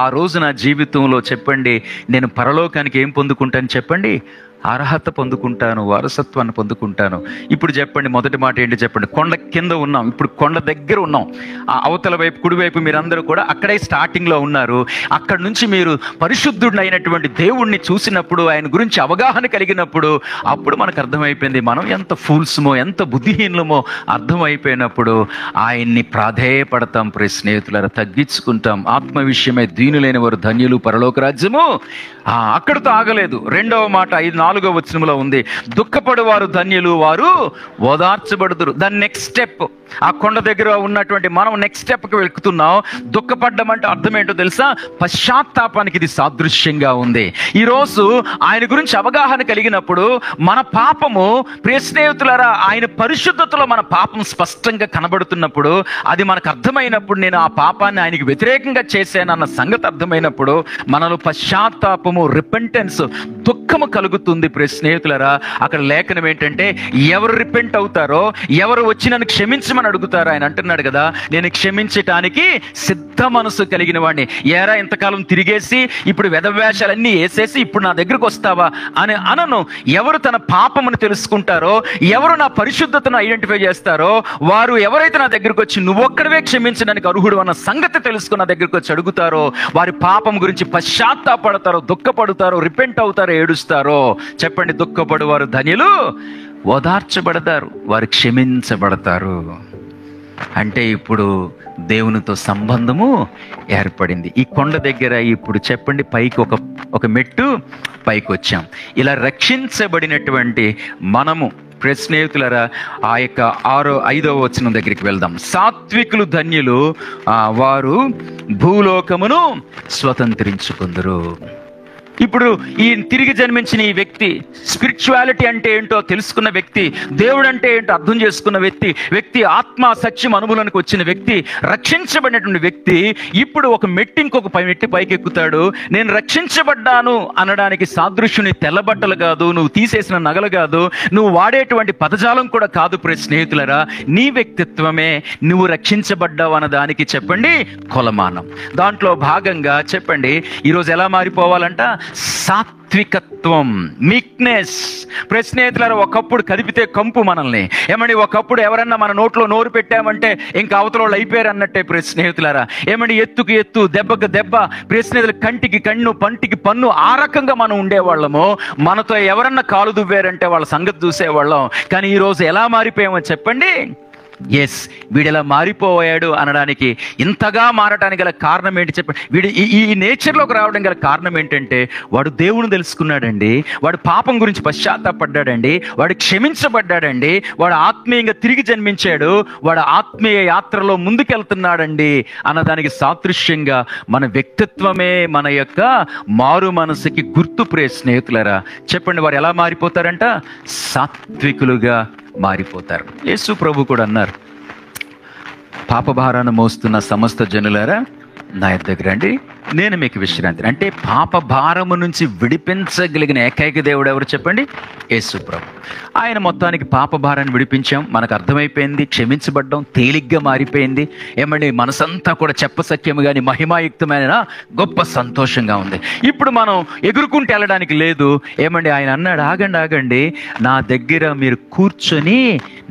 ఆ రోజు నా జీవితంలో చెప్పండి నేను పరలోకానికి ఏం పొందుకుంటాను చెప్పండి? అర్హత పొందుకుంటాను, వారసత్వాన్ని పొందుకుంటాను. ఇప్పుడు చెప్పండి, మొదటి మాట ఏంటి చెప్పండి? కొండ కింద ఉన్నాం, ఇప్పుడు కొండ దగ్గర ఉన్నాం. ఆ అవతల వైపు, కుడివైపు మీరందరూ కూడా అక్కడే స్టార్టింగ్లో ఉన్నారు. అక్కడ నుంచి మీరు పరిశుద్ధుడు అయినటువంటి దేవుణ్ణి చూసినప్పుడు, ఆయన గురించి అవగాహన కలిగినప్పుడు, అప్పుడు మనకు అర్థమైపోయింది మనం ఎంత ఫూల్స్మో, ఎంత బుద్ధిహీనులమో అర్థమైపోయినప్పుడు ఆయన్ని ప్రాధేయపడతాం. ప్రియ స్నేహితులారా, తగ్గించుకుంటాం. ఆత్మ విషయమై దీనులైన వారు ధన్యులు, పరలోక రాజ్యము. అక్కడితో ఆగలేదు. 2వ మాట 4వ వచనంలో ఉంది, దుఃఖపడువారు ధన్యులు, వారు ఓదార్చబడుదురు. దాని నెక్స్ట్ స్టెప్, ఆ కొండ దగ్గర ఉన్నటువంటి మనం నెక్స్ట్ స్టెప్కి వెళ్తున్నాం. దుఃఖపడ్డం అంటే అర్థం ఏంటో తెలుసా? పశ్చాత్తాపానికి ఇది సాదృశ్యంగా ఉంది. ఈరోజు ఆయన గురించి అవగాహన కలిగినప్పుడు మన పాపము, ప్రియ స్నేహితులారా, ఆయన పరిశుద్ధతలో మన పాపం స్పష్టంగా కనబడుతున్నప్పుడు, అది మనకు అర్థమైనప్పుడు, నేను ఆ పాపాన్ని ఆయనకి వ్యతిరేకంగా చేశానన్న సంగతి అర్థమైనప్పుడు మనలో పశ్చాత్తాపము, రిపెంటెన్స్, దుఃఖము కలుగుతుంది. ఉంది స్నేహితులారా. అక్కడ లేఖనం ఏంటంటే, ఎవరు రిపెంట్ అవుతారో, ఎవరు వచ్చి నన్ను క్షమించమని అడుగుతారో, ఆయన అంటున్నాడు కదా, నేను క్షమించటానికి సిద్ధ మనసు కలిగిన వాడిని. ఏరా ఇంతకాలం తిరిగేసి ఇప్పుడు వెధవేషాలన్నీ వేసేసి ఇప్పుడు నా దగ్గరకు వస్తావా అని అనను. ఎవరు తన పాపమును తెలుసుకుంటారో, ఎవరు నా పరిశుద్ధతను ఐడెంటిఫై చేస్తారో, వారు ఎవరైతే నా దగ్గరకు వచ్చి నువ్వొక్కడవే క్షమించడానికి అర్హుడు అన్న సంగతి తెలుసుకుని నా దగ్గరకు వచ్చి అడుగుతారో, వారి పాపం గురించి పశ్చాత్తాపడతారో, దుఃఖపడతారో, రిపెంట్ అవుతారో, ఏడుస్తారో. చెప్పండి, దుఃఖపడు వారు ధన్యులు, ఓదార్చబడతారు, వారు క్షమించబడతారు. అంటే ఇప్పుడు దేవునితో సంబంధము ఏర్పడింది. ఈ కొండ దగ్గర ఇప్పుడు చెప్పండి, పైకి ఒక మెట్టు పైకి వచ్చాం. ఇలా రక్షించబడినటువంటి మనము స్నేహితులారా, ఆ యొక్క 5వ వచనం దగ్గరికి వెళ్దాం. సాత్వికులు ధన్యులు, వారు భూలోకమును స్వతంత్రించుకుందరు. ఇప్పుడు ఈ తిరిగి జన్మించిన ఈ వ్యక్తి స్పిరిచువాలిటీ అంటే ఏంటో తెలుసుకున్న వ్యక్తి, దేవుడు అంటే ఏంటో అర్థం చేసుకున్న వ్యక్తి ఆత్మ సత్యం అనుభవానికి వచ్చిన వ్యక్తి, రక్షించబడినటువంటి వ్యక్తి ఇప్పుడు ఒక మెట్టి ఇంకొక మెట్టి పైకి ఎక్కుతాడు. నేను రక్షించబడ్డాను అనడానికి సాదృశ్యుని తెల్లబట్టలు కాదు, నువ్వు తీసేసిన నగలు కాదు, నువ్వు వాడేటువంటి పదజాలం కూడా కాదు స్నేహితులరా. నీ వ్యక్తిత్వమే నువ్వు రక్షించబడ్డావు అన్నదానికి చెప్పండి కొలమానం. దాంట్లో భాగంగా చెప్పండి, ఈరోజు ఎలా మారిపోవాలంట? సాత్వికత్వం, మీక్నెస్. స్నేహితులారా, ఒకప్పుడు కదిపితే కంపు మనల్ని. ఏమండి, ఒకప్పుడు ఎవరన్నా మన నోట్లో నోరు పెట్టామంటే ఇంకా అవతల వాళ్ళు అయిపోయారు అన్నట్టే స్నేహితులారా. ఏమండి, ఎత్తుకు ఎత్తు, దెబ్బకు దెబ్బ, స్నేహితులు కంటికి కన్ను, పంటికి పన్ను, ఆ రకంగా మనం ఉండేవాళ్ళము. మనతో ఎవరన్నా కాలు దువ్వారంటే వాళ్ళ సంగతి చూసేవాళ్ళం. కానీ ఈరోజు ఎలా మారిపోయామో చెప్పండి. ఎస్, వీడిలా మారిపోయాడు అనడానికి, ఇంతగా మారటానికి గల కారణం ఏంటి చెప్పండి? వీడు ఈ నేచర్లోకి రావడం గల కారణం ఏంటంటే, వాడు దేవుని తెలుసుకున్నాడండి, వాడు పాపం గురించి పశ్చాత్తాపడ్డాడండి, వాడు క్షమించబడ్డాడండి, వాడు ఆత్మీయంగా తిరిగి జన్మించాడు, వాడు ఆత్మీయ యాత్రలో ముందుకెళ్తున్నాడండి అన్నదానికి సాదృశ్యంగా మన వ్యక్తిత్వమే మన యొక్క మారు మనసుకి గుర్తు. స్నేహితులారా, చెప్పండి, వారు ఎలా మారిపోతారంట? సాత్వికులుగా మారిపోతారు. యేసు ప్రభు కూడా అన్నారు, పాపభారాన్ని మోస్తున్న సమస్త జనులారా నా దగ్గర రండి, నేను మీకు విశ్రాంతి. అంటే పాప భారము నుంచి విడిపించగలిగిన ఏకైక దేవుడు ఎవరు చెప్పండి? యేసు ప్రభు. ఆయన మొత్తానికి పాప భారాన్ని విడిపించాం, మనకు అర్థమైపోయింది, క్షమించబడ్డం, తేలిగ్గా మారిపోయింది. ఏమండి, మనసంతా కూడా చెప్పసఖ్యము కానీ మహిమాయుక్తమైన గొప్ప సంతోషంగా ఉంది. ఇప్పుడు మనం ఎగురుకుంటూ వెళ్ళడానికి లేదు. ఏమండి, ఆయన అన్నాడు, ఆగండి, నా దగ్గర మీరు కూర్చొని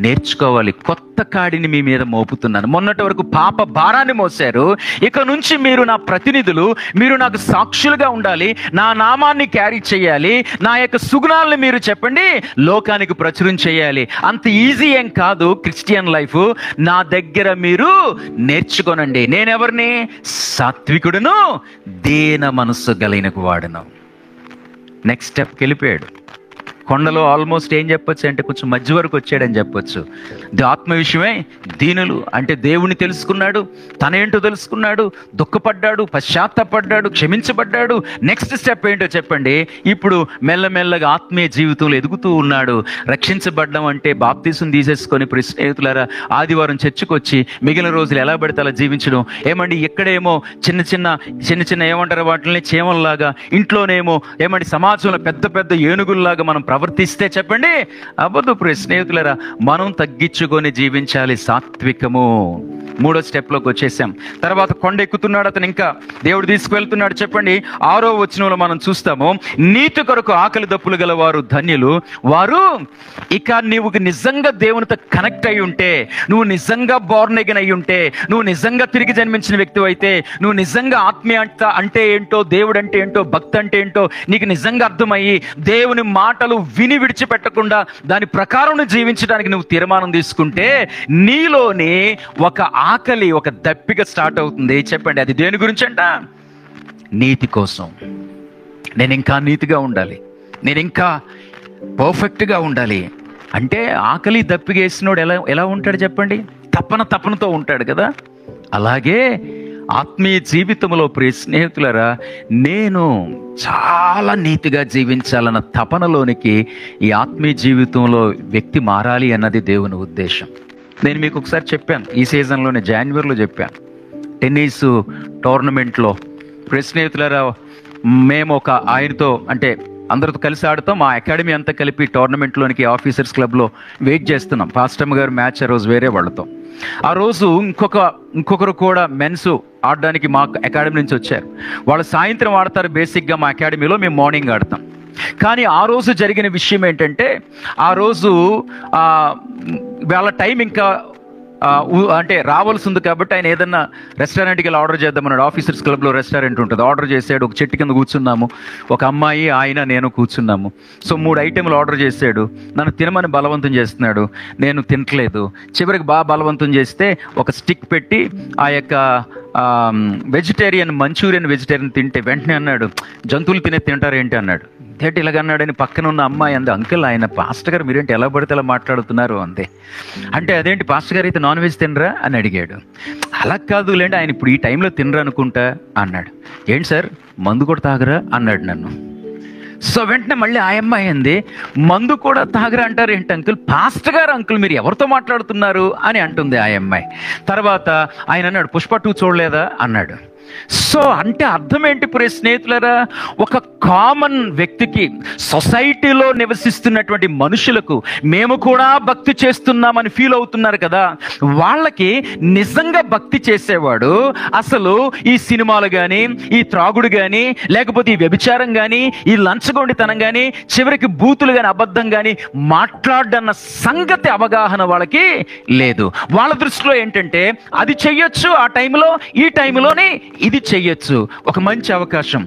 నేర్చుకోవాలి, కొత్త కాడిని మీ మీద మోపుతున్నాను. మొన్నటి వరకు పాప భారాన్ని మోసారు, ఇక నుంచి మీరు నా ప్రతినిధులు, మీరు నాకు సాక్షులుగా ఉండాలి, నా నామాన్ని క్యారీ చేయాలి, నా యొక్క సుగుణాలను మీరు చెప్పండి లోకానికి ప్రచురం చేయాలి. అంత ఈజీ ఏం కాదు క్రిస్టియన్ లైఫ్. నా దగ్గర మీరు నేర్చుకోనండి. నేనెవరిని? సాత్వికుడును, దీన మనస్సు కలిగిన వాడును. నెక్స్ట్ స్టెప్కి వెళ్ళిపోయాడు. కొండలో ఆల్మోస్ట్ ఏం చెప్పొచ్చు అంటే కొంచెం మధ్య వరకు వచ్చాడని చెప్పొచ్చు. ఆత్మ విషయమే దీనులు అంటే దేవుని తెలుసుకున్నాడు, తనేంటో తెలుసుకున్నాడు, దుఃఖపడ్డాడు, పశ్చాత్తాపడ్డాడు, క్షమించబడ్డాడు. నెక్స్ట్ స్టెప్ ఏంటో చెప్పండి? ఇప్పుడు మెల్లమెల్లగా ఆత్మీయ జీవితంలో ఎదుగుతూ ఉన్నాడు. రక్షించబడ్డం అంటే బాప్తీసం తీసేసుకొని స్నేహితులారా ఆదివారం చర్చికి వచ్చి మిగిలిన రోజులు ఎలా పడితే అలా జీవించడం. ఏమండి, ఇక్కడేమో చిన్న చిన్న ఏమంటారు వాటిని చీమల్లాగా, ఇంట్లోనేమో ఏమండి సమాజంలో పెద్ద పెద్ద ఏనుగుల్లాగా మనం ప్రవర్తిస్తే చెప్పండి అవ్వదు. స్నేహితులారా, మనం తగ్గించుకొని జీవించాలి, సాత్వికము. 3వ స్టెప్లోకి వచ్చేసాం. తర్వాత కొండ ఎక్కుతున్నాడు అతను, ఇంకా దేవుడు తీసుకువెళ్తున్నాడు. చెప్పండి 6వ వచనంలో మనం చూస్తాము, నీతి కొరకు ఆకలి దప్పులు గల వారు ధన్యులు, వారు. ఇక నీవు నిజంగా దేవునితో కనెక్ట్ అయి ఉంటే, నువ్వు నిజంగా బోర్న్ అగైన్ అయి ఉంటే, నువ్వు నిజంగా తిరిగి జన్మించిన వ్యక్తి అయితే, నువ్వు నిజంగా ఆత్మీయత అంటే ఏంటో, దేవుడు అంటే ఏంటో, భక్తి అంటే ఏంటో నీకు నిజంగా అర్థమయ్యి దేవుని మాటలు విని విడిచిపెట్టకుండా దాని ప్రకారం జీవించడానికి నువ్వు తీర్మానం తీసుకుంటే, నీలోని ఒక ఆకలి, ఒక దప్పిక స్టార్ట్ అవుతుంది. చెప్పండి, అది దేని గురించి అంట? నీతి కోసం. నేను ఇంకా నీతిగా ఉండాలి, నేను ఇంకా పర్ఫెక్ట్గా ఉండాలి అంటే ఆకలి దప్పిక వేసినోడు ఎలా ఉంటాడు చెప్పండి? తపనతో ఉంటాడు కదా. అలాగే ఆత్మీయ జీవితంలో స్నేహితులారా, నేను చాలా నీతిగా జీవించాలన్న తపనలోనికి ఈ ఆత్మీయ జీవితంలో వ్యక్తి మారాలి అన్నది దేవుని ఉద్దేశం. నేను మీకు ఒకసారి చెప్పాను, ఈ సీజన్లోనే జనవరిలో చెప్పాను, టెన్నిస్ టోర్నమెంట్లో స్నేహితులారా మేము ఆయనతో అంటే అందరితో కలిసి ఆడుతాం. మా అకాడమీ అంతా కలిపి టోర్నమెంట్లోనికి ఆఫీసర్స్ క్లబ్లో వెయిట్ చేస్తున్నాం. పాస్టమ్ గారు మ్యాచ్ ఆ రోజు వేరే వాళ్ళతో. ఆ రోజు ఇంకొకరు కూడా మెన్స్ ఆడడానికి మా అకాడమీ నుంచి వచ్చారు. వాళ్ళు సాయంత్రం ఆడతారు బేసిక్గా మా అకాడమీలో, మేము మార్నింగ్ ఆడతాం. కానీ ఆ రోజు జరిగిన విషయం ఏంటంటే, ఆ రోజు వాళ్ళ టైం ఇంకా అంటే రావాల్సి ఉంది కాబట్టి ఆయన ఏదన్నా రెస్టారెంట్కి వెళ్ళి ఆర్డర్ చేద్దామన్నాడు. ఆఫీసర్స్ క్లబ్లో రెస్టారెంట్ ఉంటుంది. ఆర్డర్ చేశాడు. ఒక చెట్టు కింద కూర్చున్నాము. ఒక అమ్మాయి, ఆయన, నేను కూర్చున్నాము. సో 3 ఐటెంలు ఆర్డర్ చేశాడు. నన్ను తినమని బలవంతం చేస్తున్నాడు. నేను తినట్లేదు. చివరికి బాగా బలవంతం చేస్తే ఒక స్టిక్ పెట్టి ఆ యొక్క మంచూరియన్ వెజిటేరియన్ తింటే వెంటనే అన్నాడు, జంతువులు తింటారేంటి అన్నాడు. ఇదేంటి ఇలాగన్నాడని పక్కన ఉన్న అమ్మాయి అంది, అంకుల్ ఆయన పాస్టర్ గారు మీరేంటి ఎలా పడితే అలా మాట్లాడుతున్నారు అంతే. అంటే అదేంటి పాస్టర్ గారు అయితే నాన్ వెజ్ తినరా అని అడిగాడు. అలా కాదు లేండి, ఆయన ఇప్పుడు ఈ టైంలో తినరా అనుకుంటా అన్నాడు. ఏంటి సార్ మందు కూడా తాగరా అన్నాడు నన్ను. సో వెంటనే మళ్ళీ ఆ అమ్మాయి అంది, మందు కూడా తాగరా అంటారు ఏంటి అంకుల్, పాస్టర్ గారు అంకుల్ మీరు ఎవరితో మాట్లాడుతున్నారు అని అంటుంది ఆ అమ్మాయి. తర్వాత ఆయన అన్నాడు, పుష్ప 2 చూడలేదా అన్నాడు. సో అంటే అర్థం ఏంటి స్నేహితులారా, ఒక కామన్ వ్యక్తికి, సొసైటీలో నివసిస్తున్నటువంటి మనుషులకు మేము కూడా భక్తి చేస్తున్నామని ఫీల్ అవుతున్నారు కదా, వాళ్ళకి నిజంగా భక్తి చేసేవాడు అసలు ఈ సినిమాలు కానీ, ఈ త్రాగుడు కానీ, లేకపోతే ఈ వ్యభిచారం కానీ, ఈ లంచగొండితనం కానీ, చివరికి బూతులు కానీ, అబద్ధం కానీ మాట్లాడన్న సంగతి అవగాహన వాళ్ళకి లేదు. వాళ్ళ దృష్టిలో ఏంటంటే అది చెయ్యొచ్చు ఆ టైంలో, ఈ టైంలోనే ఇది చెయ్యొచ్చు. ఒక మంచి అవకాశం.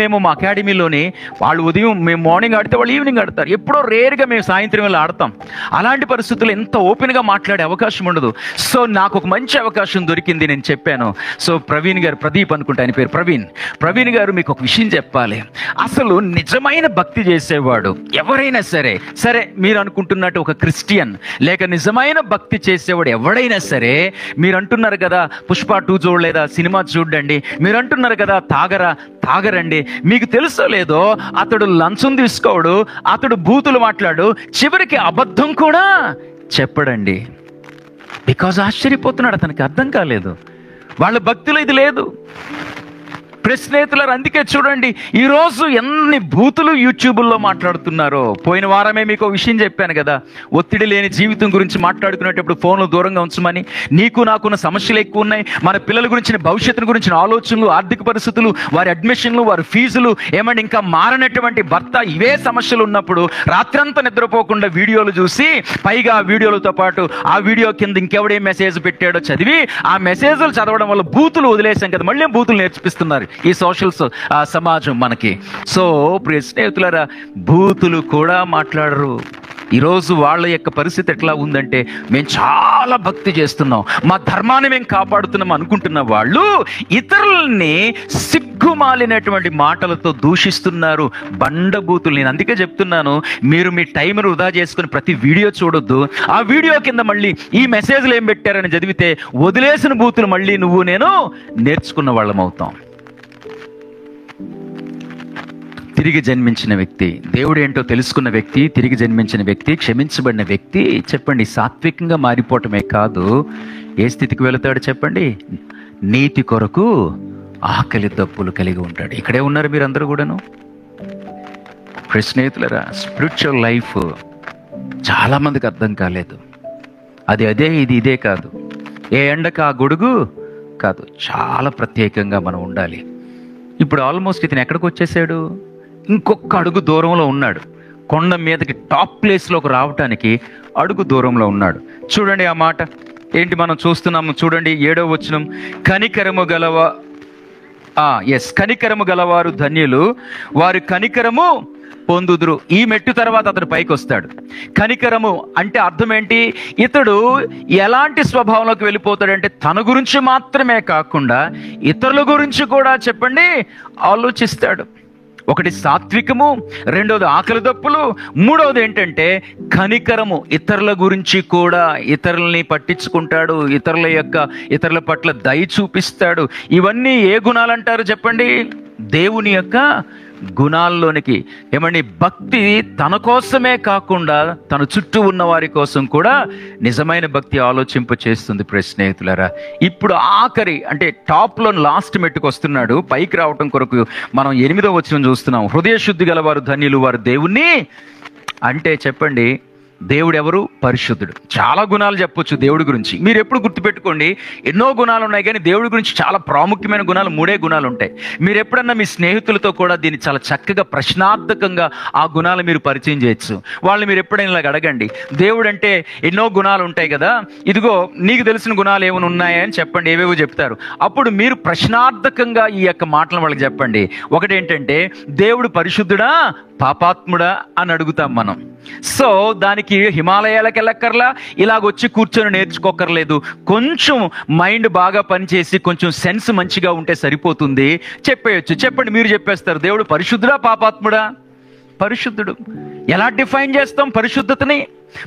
మేము మా అకాడమీలోని వాళ్ళు ఉదయం మేము మార్నింగ్ ఆడితే వాళ్ళు ఈవినింగ్ ఆడతారు. ఎప్పుడో రేర్గా మేము సాయంత్రం వెళ్ళి ఆడతాం. అలాంటి పరిస్థితుల్లో ఎంత ఓపెన్గా మాట్లాడే అవకాశం ఉండదు. సో నాకు ఒక మంచి అవకాశం దొరికింది. నేను చెప్పాను. సో ప్రవీణ్ గారు, ప్రదీప్ అనుకుంటా ఆయన పేరు, ప్రవీణ్ గారు మీకు ఒక విషయం చెప్పాలి. అసలు నిజమైన భక్తి చేసేవాడు ఎవరైనా సరే మీరు అనుకుంటున్నట్టు ఒక క్రిస్టియన్ లేక నిజమైన భక్తి చేసేవాడు ఎవడైనా సరే, మీరు అంటున్నారు కదా పుష్ప 2 చూడలేదా, సినిమా చూడండి, మీరు అంటున్నారు కదా తాగరండి, మీకు తెలుసో లేదో అతడు లంచం తీసుకోడు, అతడు బూతులు మాట్లాడు, చివరికి అబద్ధం కూడా చెప్పడండి. బికాజ్ ఆశ్చర్యపోతున్నాడు, అతనికి అర్థం కాలేదు. వాళ్ళ భక్తిలో ఇది లేదు. స్నేహితులారు, అందుకే చూడండి ఈరోజు ఎన్ని బూతులు యూట్యూబుల్లో మాట్లాడుతున్నారో. పోయిన వారమే మీకు విషయం చెప్పాను కదా, ఒత్తిడి లేని జీవితం గురించి మాట్లాడుకునేటప్పుడు ఫోన్లు దూరంగా ఉంచమని. నీకు నాకున్న సమస్యలు ఎక్కువ ఉన్నాయి. మన పిల్లల గురించిన భవిష్యత్తును గురించిన ఆలోచనలు, ఆర్థిక పరిస్థితులు, వారి అడ్మిషన్లు, వారి ఫీజులు, ఏమంటే ఇంకా మారనటువంటి భర్త, ఇవే సమస్యలు ఉన్నప్పుడు రాత్రంతా నిద్రపోకుండా వీడియోలు చూసి, పైగా ఆ వీడియోలతో పాటు ఆ వీడియో కింద ఇంకెవడే మెసేజ్ పెట్టాడో చదివి, ఆ మెసేజ్లు చదవడం వల్ల బూతులు వదిలేసాం కదా, మళ్ళీ బూతులు నేర్పిస్తున్నారు ఈ సోషల్ సమాజం మనకి. సో ప్రియ స్నేహితులారా, బూతులు కూడా మాట్లాడరు. ఈరోజు వాళ్ళ యొక్క పరిస్థితి ఎట్లా ఉందంటే, మేము చాలా భక్తి చేస్తున్నాం, మా ధర్మాన్ని మేము కాపాడుతున్నాం అనుకుంటున్న వాళ్ళు ఇతరుల్ని సిగ్గుమాలినటువంటి మాటలతో దూషిస్తున్నారు, బండబూతులు. నేను అందుకే చెప్తున్నాను, మీరు మీ టైంను వృధా చేసుకుని ప్రతి వీడియో చూడొద్దు. ఆ వీడియో కింద మళ్ళీ ఈ మెసేజ్లు ఏం పెట్టారని చదివితే వదిలేసిన బూతులు మళ్ళీ నువ్వు నేను నేర్చుకున్న వాళ్ళం అవుతాం. తిరిగి జన్మించిన వ్యక్తి, దేవుడు ఏంటో తెలుసుకున్న వ్యక్తి, తిరిగి జన్మించిన వ్యక్తి, క్షమించబడిన వ్యక్తి, చెప్పండి, సాత్వికంగా మారిపోవటమే కాదు, ఏ స్థితికి వెళతాడు చెప్పండి, నీతి కొరకు ఆకలి దప్పులు కలిగి ఉంటాడు. ఇక్కడే ఉన్నారు మీరందరూ కూడాను. స్నేహితులరా, స్పిరిచువల్ లైఫ్ చాలామందికి అర్థం కాలేదు. అది అదే, ఇది ఇదే కాదు, ఏ ఎండకు ఆ గొడుగు కాదు, చాలా ప్రత్యేకంగా మనం ఉండాలి. ఇప్పుడు ఆల్మోస్ట్ ఇతను ఎక్కడికి వచ్చేసాడు, ఇంకొక అడుగు దూరంలో ఉన్నాడు. కొండ మీదకి టాప్ ప్లేస్లోకి రావటానికి అడుగు దూరంలో ఉన్నాడు. చూడండి ఆ మాట ఏంటి మనం చూస్తున్నాము. చూడండి 7వ వచనం, కనికరము గలవారు ధన్యులు, వారు కనికరము పొందుదురు. ఈ మెట్టు తర్వాత అతడు పైకి వస్తాడు. కనికరము అంటే అర్థం ఏంటి, ఇతడు ఎలాంటి స్వభావంలోకి వెళ్ళిపోతాడంటే తన గురించి మాత్రమే కాకుండా ఇతరుల గురించి కూడా చెప్పండి ఆలోచిస్తాడు. ఒకటి సాత్వికము, రెండోది ఆకలి దప్పులు, మూడవది ఏంటంటే కనికరము, ఇతరుల గురించి కూడా ఇతరులని పట్టించుకుంటాడు, ఇతరుల పట్ల దయ చూపిస్తాడు. ఇవన్నీ ఏ గుణాలు అంటారు చెప్పండి, దేవుని యొక్క గుణాల్లోనికి ఏమండి భక్తి తన కోసమే కాకుండా తన చుట్టూ ఉన్న వారి కోసం కూడా నిజమైన భక్తి ఆలోచింప చేస్తుంది. ప్రియ స్నేహితులారా, ఇప్పుడు ఆఖరి అంటే టాప్లో లాస్ట్ మెట్టుకు వస్తున్నాడు. పైకి రావటం కొరకు మనం 8వ వచనం చూస్తున్నాం. హృదయ శుద్ధి గలవారు ధన్యులు, వారు దేవుణ్ణి అంటే చెప్పండి, దేవుడు ఎవరు? పరిశుద్ధుడు. చాలా గుణాలు చెప్పొచ్చు దేవుడి గురించి. మీరు ఎప్పుడు గుర్తుపెట్టుకోండి, ఎన్నో గుణాలు ఉన్నాయి, కానీ దేవుడి గురించి చాలా ప్రాముఖ్యమైన గుణాలు 3 గుణాలు ఉంటాయి. మీరు ఎప్పుడన్నా మీ స్నేహితులతో కూడా దీన్ని చాలా చక్కగా ప్రశ్నార్థకంగా ఆ గుణాలు మీరు పరిచయం చేయొచ్చు. వాళ్ళు మీరు ఎప్పుడైనా ఇలాగ అడగండి, దేవుడు అంటే ఎన్నో గుణాలు ఉంటాయి కదా, ఇదిగో నీకు తెలిసిన గుణాలు ఏమైనా ఉన్నాయని చెప్పండి, ఏవేవో చెప్తారు. అప్పుడు మీరు ప్రశ్నార్థకంగా ఈ యొక్క మాటలు వాళ్ళకి చెప్పండి. ఒకటేంటంటే, దేవుడు పరిశుద్ధుడా పాపాత్ముడా అని అడుగుతాం మనం. సో దానికి హిమాలయాలకు వెళ్ళక్కర్లా, ఇలాగొచ్చి కూర్చొని నేర్చుకోకర్లేదు. కొంచెం మైండ్ బాగా పనిచేసి కొంచెం సెన్స్ మంచిగా ఉంటే సరిపోతుంది, చెప్పేయచ్చు. చెప్పండి, మీరు చెప్పేస్తారు. దేవుడు పరిశుద్ధుడా పాపాత్ముడా? పరిశుద్ధుడు. ఎలా డిఫైన్ చేస్తాం పరిశుద్ధతని?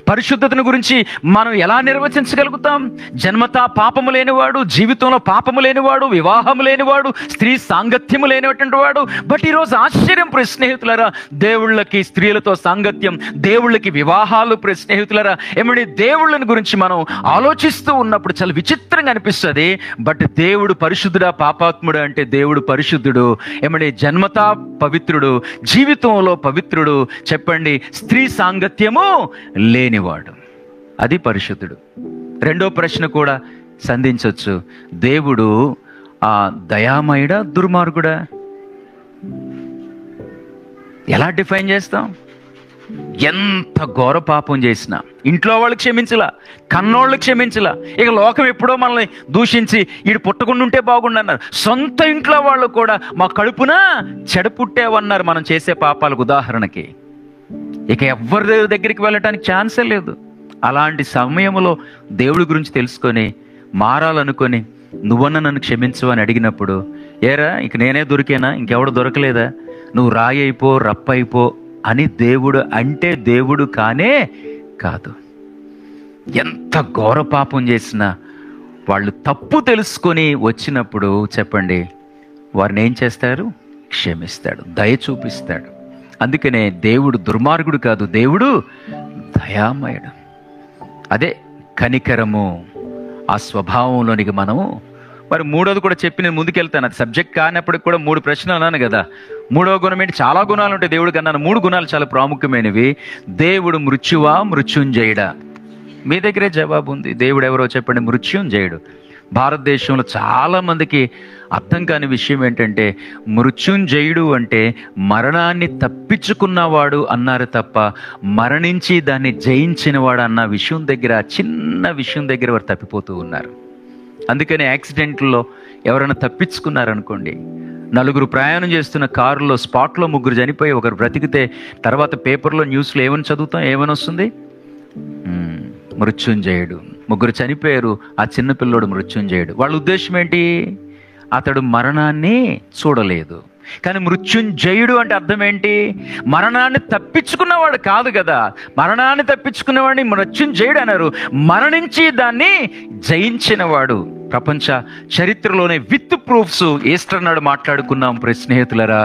పరిశుద్ధతను గురించి మనం ఎలా నిర్వచించగలుగుతాం? జన్మతా పాపము లేనివాడు, జీవితంలో పాపము లేనివాడు, వివాహము లేనివాడు, స్త్రీ సాంగత్యము లేనిటువంటి వాడు. బట్ ఈరోజు ఆశ్చర్యం ప్రియ స్నేహితులారా, దేవుళ్ళకి స్త్రీలతో సాంగత్యం, దేవుళ్ళకి వివాహాలు. ప్రియ స్నేహితులారా, ఏమంటే దేవుళ్ళని గురించి మనం ఆలోచిస్తూ ఉన్నప్పుడు చాలా విచిత్రంగా అనిపిస్తుంది. బట్ దేవుడు పరిశుద్ధుడా పాపాత్ముడా అంటే దేవుడు పరిశుద్ధుడు. ఏమంటే జన్మతా పవిత్రుడు, జీవితంలో పవిత్రుడు. చెప్పండి, స్త్రీ సాంగత్యము లేనివాడు, అది పరిశుద్ధుడు. 2వ ప్రశ్న కూడా సంధించవచ్చు. దేవుడు దయామయుడా దుర్మార్గుడా? ఎలా డిఫైన్ చేస్తాం? ఎంత ఘోర పాపం చేసినా ఇంట్లో వాళ్ళు క్షమించలా, కన్నోళ్ళు క్షమించలా, ఇక లోకం ఎప్పుడో మనల్ని దూషించి ఈడు పుట్టకుండా ఉంటే బాగుండన్నారు. సొంత ఇంట్లో వాళ్ళు కూడా మా కడుపున చెడ పుట్టేవన్నారు మనం చేసే పాపాలకు. ఉదాహరణకి ఇక ఎవరి దగ్గరికి వెళ్ళటానికి ఛాన్సే లేదు. అలాంటి సమయంలో దేవుడి గురించి తెలుసుకొని మారాలనుకొని, నువ్వన్న నన్ను క్షమించు అని అడిగినప్పుడు, ఏరా ఇక నేనే దొరికేనా, ఇంకెవడు దొరకలేదా, నువ్వు రాయి అయిపో రప్పైపో అని దేవుడు అంటే దేవుడు కానే కాదు. ఎంత ఘోర పాపం చేసినా వాళ్ళు తప్పు తెలుసుకొని వచ్చినప్పుడు చెప్పండి, వారిని ఏం చేస్తారు? క్షమిస్తాడు, దయ చూపిస్తాడు. అందుకనే దేవుడు దుర్మార్గుడు కాదు, దేవుడు దయామయుడు. అదే కనికరము, ఆ స్వభావంలోనికి మనము. మరి 3వది కూడా చెప్పి నేను ముందుకెళ్తాను. అది సబ్జెక్ట్ కానప్పటికి కూడా 3 ప్రశ్నలు అన్నాను కదా. 3వ గుణం ఏంటి? చాలా గుణాలు ఉంటాయి దేవుడికి అన్నాను. 3 గుణాలు చాలా ప్రాముఖ్యమైనవి. దేవుడు మృత్యువా మృత్యుంజయుడా? మీ దగ్గరే జవాబు ఉంది. దేవుడు ఎవరో చెప్పండి? మృత్యుంజయుడు. భారతదేశంలో చాలామందికి అర్థం కాని విషయం ఏంటంటే, మృత్యుంజయుడు అంటే మరణాన్ని తప్పించుకున్నవాడు అన్నారు తప్ప మరణించి దాన్ని జయించినవాడు అన్న విషయం దగ్గర, చిన్న విషయం దగ్గర వారు తప్పిపోతూ ఉన్నారు. అందుకని యాక్సిడెంట్లో ఎవరైనా తప్పించుకున్నారనుకోండి, 4 ప్రయాణం చేస్తున్న కారులో స్పాట్లో 3 చనిపోయి 1 బ్రతికితే తర్వాత పేపర్లో న్యూస్లో ఏమని చదువుతాం? ఏమని వస్తుంది? మృత్యుంజయుడు. 3 చనిపోయారు, ఆ చిన్నపిల్లోడు మృత్యుంజయుడు. వాళ్ళ ఉద్దేశం ఏంటి? అతడు మరణాన్ని చూడలేదు. కానీ మృత్యుంజయుడు అంటే అర్థం ఏంటి? మరణాన్ని తప్పించుకున్నవాడు కాదు కదా. మరణాన్ని తప్పించుకున్నవాడిని మృత్యుంజయుడు అన్నారు. మరణించి దాన్ని జయించినవాడు. ప్రపంచ చరిత్రలోనే విత్ ప్రూఫ్స్ ఈస్టర్ నాడు మాట్లాడుకున్నాం ప్రియ స్నేహితులరా.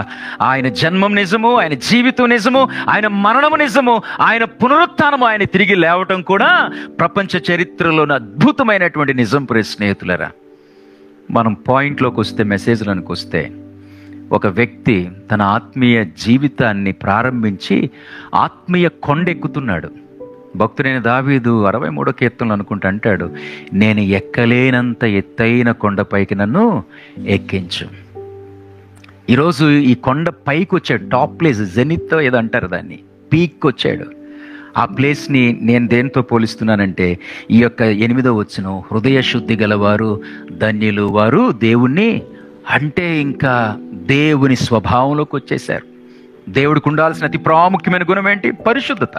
ఆయన జన్మం నిజము, ఆయన జీవితం నిజము, ఆయన మరణము నిజము, ఆయన పునరుత్థానము, ఆయన తిరిగి లేవటం కూడా ప్రపంచ చరిత్రలోని అద్భుతమైనటువంటి నిజం ప్రియ స్నేహితులరా. మనం పాయింట్లోకి వస్తే, మెసేజ్లోకి వస్తే, ఒక వ్యక్తి తన ఆత్మీయ జీవితాన్ని ప్రారంభించి ఆత్మీయ కొండెక్కుతున్నాడు. భక్తుడైన దావీదు 63వ కీర్తనలో అనుకుంటా అంటాడు, నేను ఎక్కలేనంత ఎత్తైన కొండపైకి నన్ను ఎక్కించు. ఈరోజు ఈ కొండ పైకి వచ్చాడు, టాప్ ప్లేస్, జెనిత్ ఏదో అంటారు దాన్ని, పీక్ వచ్చాడు. ఆ ప్లేస్ని నేను దేనితో పోలిస్తున్నానంటే, ఈ యొక్క 8వ వచనం, హృదయ శుద్ధి గలవారు ధన్యులు, వారు దేవుణ్ణి అంటే ఇంకా దేవుని స్వభావంలోకి వచ్చేశారు. దేవుడికి ఉండాల్సిన అతి ప్రాముఖ్యమైన గుణం ఏంటి? పరిశుద్ధత.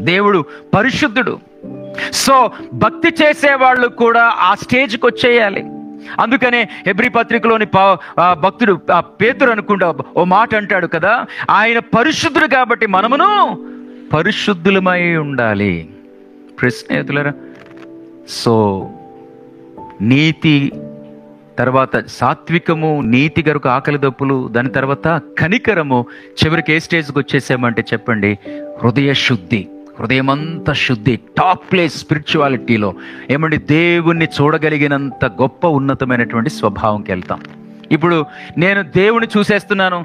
దేవుడు పరిశుద్ధుడు. సో భక్తి చేసేవాళ్ళు కూడా ఆ స్టేజ్కి వచ్చేయాలి. అందుకనే హెబ్రీ పత్రికలోని భక్తుడు పేతురు అనుకుంటా ఓ మాట అంటాడు కదా, ఆయన పరిశుద్ధుడు కాబట్టి మనమును పరిశుద్ధులమై ఉండాలి. స్నేహితులారా, సో నీతి తర్వాత సాత్వికము, నీతి గరుకు ఆకలి దప్పులు, దాని తర్వాత కనికరము, చివరికి ఏ స్టేజ్కి వచ్చేసామంటే చెప్పండి, హృదయ శుద్ధి. హృదయమంతా శుద్ధి, టాప్ ప్లేస్ స్పిరిచువాలిటీలో ఏమండి, దేవుణ్ణి చూడగలిగినంత గొప్ప ఉన్నతమైనటువంటి స్వభావంకి వెళ్తాం. ఇప్పుడు నేను దేవుణ్ణి చూసేస్తున్నాను,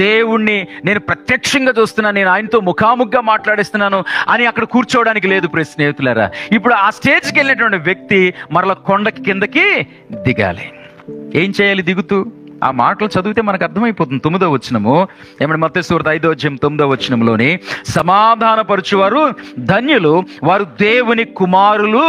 దేవుణ్ణి నేను ప్రత్యక్షంగా చూస్తున్నాను, నేను ఆయనతో ముఖాముఖిగా మాట్లాడేస్తున్నాను అని అక్కడ కూర్చోవడానికి లేదు ప్రియ స్నేహితులారా. ఇప్పుడు ఆ స్టేజ్కి వెళ్ళినటువంటి వ్యక్తి మరలా కొండకి కిందకి దిగాలి. ఏం చేయాలి దిగుతూ? ఆ మాటలు చదివితే మనకు అర్థమైపోతుంది. 9వ వచనము, ఏమంటే మత్తయి సువార్త 5వ అధ్యాయం 9వ వచనంలోని, సమాధానపరచువారు ధన్యులు, వారు దేవుని కుమారులు.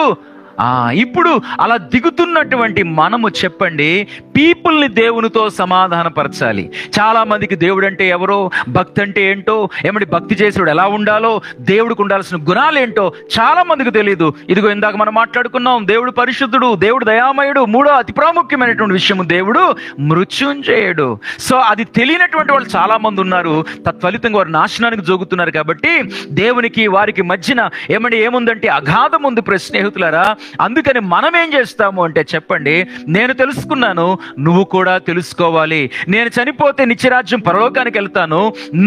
ఇప్పుడు అలా దిగుతున్నటువంటి మనము చెప్పండి, పీపుల్ని దేవునితో సమాధానపరచాలి. చాలా మందికి దేవుడు అంటే ఎవరో, భక్తి అంటే ఏంటో, ఏమంటే భక్తి చేసేవాడు ఎలా ఉండాలో, దేవుడికి ఉండాల్సిన గుణాలు ఏంటో చాలా మందికి తెలియదు. ఇదిగో ఇందాక మనం మాట్లాడుకున్నాం, దేవుడు పరిశుద్ధుడు, దేవుడు దయామయుడు. మూడో అతి ప్రాముఖ్యమైనటువంటి విషయము, దేవుడు మృత్యుంజయుడు. సో అది తెలియనటువంటి వాళ్ళు చాలా మంది ఉన్నారు. తత్ఫలితంగా వారు నాశనానికి జోగుతున్నారు. కాబట్టి దేవునికి వారికి మధ్యన ఏముందంటే అగాధం ఉంది ప్రియ స్నేహితులారా. అందుకని మనం ఏం చేస్తాము అంటే చెప్పండి, నేను తెలుసుకున్నాను, నువ్వు కూడా తెలుసుకోవాలి. నేను చనిపోతే నిత్యరాజ్యం పరలోకానికి వెళ్తాను,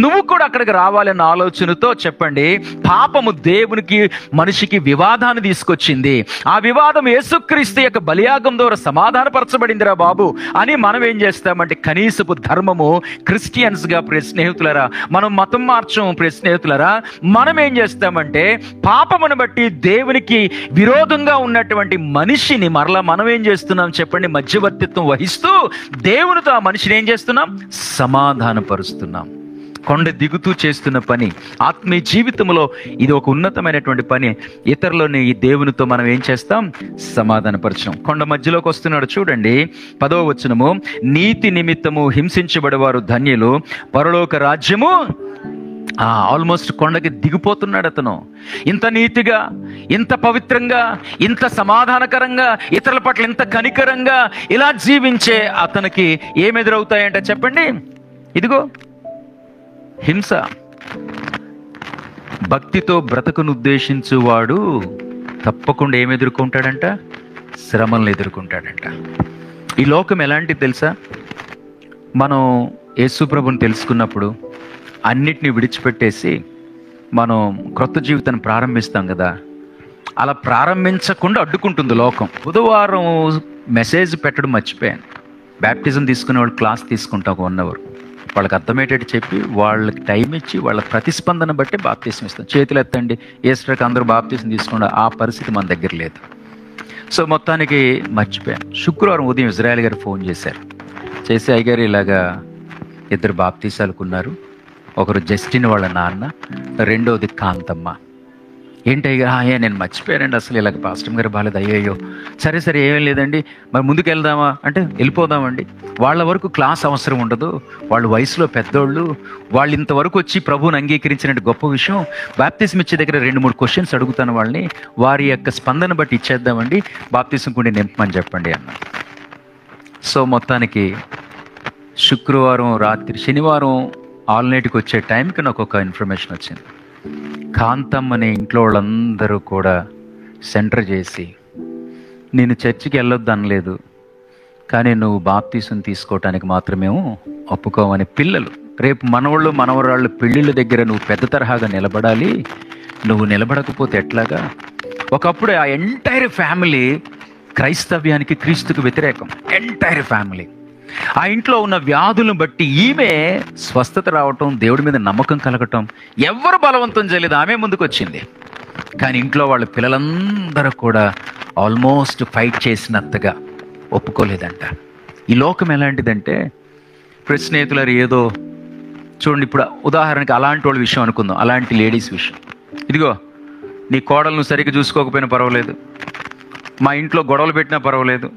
నువ్వు కూడా అక్కడికి రావాలన్న ఆలోచనతో చెప్పండి, పాపము దేవునికి మనిషికి వివాదాన్ని తీసుకొచ్చింది. ఆ వివాదం యేసుక్రీస్తు యొక్క బలియాగం ద్వారా సమాధానపరచబడిందిరా బాబు అని మనం ఏం చేస్తామంటే, కనీసపు ధర్మము క్రిస్టియన్స్ గా ప్రియ స్నేహితులారా, మనం మతం మార్చం ప్రియ స్నేహితులారా. మనం ఏం చేస్తామంటే, పాపమును బట్టి దేవునికి విరోధంగా ఉన్నటువంటి మనిషిని మరలా మనం ఏం చేస్తున్నాం చెప్పండి, మధ్యవర్తిత్వం వహిస్తూ దేవునితో ఆ మనిషిని ఏం చేస్తున్నాం, సమాధానపరుస్తున్నాం. కొండ దిగుతూ చేస్తున్న పని, ఆత్మీయ జీవితంలో ఇది ఒక ఉన్నతమైనటువంటి పని. ఇతరులని ఈ దేవునితో మనం ఏం చేస్తాం, సమాధానపరచడం. కొండ మధ్యలోకి వస్తున్నాడు చూడండి, 10వ వచనము, నీతి నిమిత్తము హింసించబడేవారు ధన్యులు, పరలోక రాజ్యము. ఆల్మోస్ట్ కొండకి దిగిపోతున్నాడు అతను. ఇంత నీతిగా, ఇంత పవిత్రంగా, ఇంత సమాధానకరంగా, ఇతరుల పట్ల ఇంత కనికరంగా ఇలా జీవించే అతనికి ఏం ఎదురవుతాయంటే చెప్పండి, ఇదిగో హింస. భక్తితో బ్రతకును ఉద్దేశించువాడు తప్పకుండా ఏమి ఎదుర్కొంటాడంట, శ్రమలను ఎదుర్కొంటాడంట. ఈ లోకం ఎలాంటిది తెలుసా? మనం యేసు ప్రభుని తెలుసుకున్నప్పుడు అన్నిటినీ విడిచిపెట్టేసి మనం క్రొత్త జీవితాన్ని ప్రారంభిస్తాం కదా, అలా ప్రారంభించకుండా అడ్డుకుంటుంది లోకం. బుధవారం మెసేజ్ పెట్టడం మర్చిపోయాను. బ్యాప్టిజం తీసుకునే వాళ్ళు క్లాస్ తీసుకుంటాం 1 hour. వాళ్ళకి అర్థమయ్యేటట్టు చెప్పి వాళ్ళకి టైం ఇచ్చి వాళ్ళ ప్రతిస్పందన బట్టి బాప్తీసం ఇస్తాం. చేతులు ఎత్తండి, ఏస్టర్కి అందరూ బాప్తీసం తీసుకుండా ఆ పరిస్థితి మన దగ్గర లేదు. సో మొత్తానికి మర్చిపోయాను. శుక్రవారం ఉదయం ఇజ్రాయెల్ గారు ఫోన్ చేశారు. చేసి, అయ్యగారు ఇలాగా 2 బాప్తీసాలకు, ఒకరు జస్టిన్ వాళ్ళ నాన్న, రెండోది కాంతమ్మ. ఏంటయ్యా, నేను మర్చిపోయానండి, అసలు ఇలాగ పాస్టర్ గారు బాగాలేదు. అయ్యో, సరే ఏమీ లేదండి, మరి ముందుకు వెళ్దామా అంటే వెళ్ళిపోదామండి. వాళ్ళ వరకు క్లాస్ అవసరం ఉండదు, వాళ్ళు వయసులో పెద్దోళ్ళు, వాళ్ళు ఇంతవరకు వచ్చి ప్రభువుని అంగీకరించినట్టు గొప్ప విషయం. బాప్తిసం ఇచ్చే దగ్గర 2-3 క్వశ్చన్స్ అడుగుతాను వాళ్ళని, వారి యొక్క స్పందన బట్టి ఇచ్చేద్దామండి, బాప్తిసం కుండి నింపమని చెప్పండి అన్న. సో మొత్తానికి శుక్రవారం రాత్రి, శనివారం ఆల్నైట్కి వచ్చే టైంకి నాకు ఒక ఇన్ఫర్మేషన్ వచ్చింది. కాంతమ్మని ఇంట్లో వాళ్ళందరూ కూడా సెంటర్ చేసి, నేను చర్చికి వెళ్ళొద్దు అనలేదు, కానీ నువ్వు బాప్తీసం తీసుకోవటానికి మాత్రమేమో ఒప్పుకోమని. పిల్లలు రేపు మనవాళ్ళు మనవరాళ్ళు పెళ్ళిళ్ళ దగ్గర నువ్వు పెద్ద తరహాగా నిలబడాలి, నువ్వు నిలబడకపోతే ఎట్లాగా? ఒకప్పుడు ఆ ఎంటైర్ ఫ్యామిలీ క్రైస్తవ్యానికి, క్రీస్తుకు వ్యతిరేకం. Entire family. ఆ ఇంట్లో ఉన్న వ్యాధులను బట్టి ఈమె స్వస్థత రావటం, దేవుడి మీద నమ్మకం కలగటం, ఎవరు బలవంతం చేయలేదు, ఆమె ముందుకు వచ్చింది. కానీ ఇంట్లో వాళ్ళ పిల్లలందరూ కూడా ఆల్మోస్ట్ ఫైట్ చేసినంతగా ఒప్పుకోలేదంట. ఈ లోకం ఎలాంటిదంటే, స్నేహితులారు, ఏదో చూడండి, ఇప్పుడు ఉదాహరణకి అలాంటి వాళ్ళ విషయం అనుకుందాం, అలాంటి లేడీస్ విషయం. ఇదిగో నీ కోడలను సరిగ్గా చూసుకోకపోయినా పర్వాలేదు, మా ఇంట్లో గొడవలు పెట్టినా పర్వాలేదు,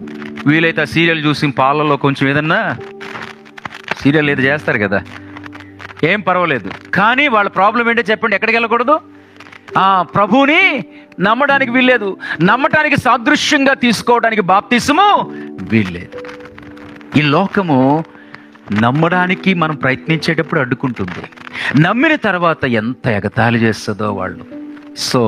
వీలైతే ఆ సీరియల్ చూసి పాలలో కొంచెం ఏదన్నా సీరియల్ ఏదో చేస్తారు కదా, ఏం పర్వాలేదు. కానీ వాళ్ళ ప్రాబ్లం ఏంటో చెప్పండి, ఎక్కడికి వెళ్ళకూడదు, ప్రభువుని నమ్మడానికి వీల్లేదు, నమ్మటానికి సాదృశ్యంగా తీసుకోవడానికి బాప్తిసము వీల్లేదు. ఈ లోకము నమ్మడానికి మనం ప్రయత్నించేటప్పుడు అడ్డుకుంటుంది, నమ్మిన తర్వాత ఎంత ఎగతాళి చేస్తుందో వాళ్ళు. సో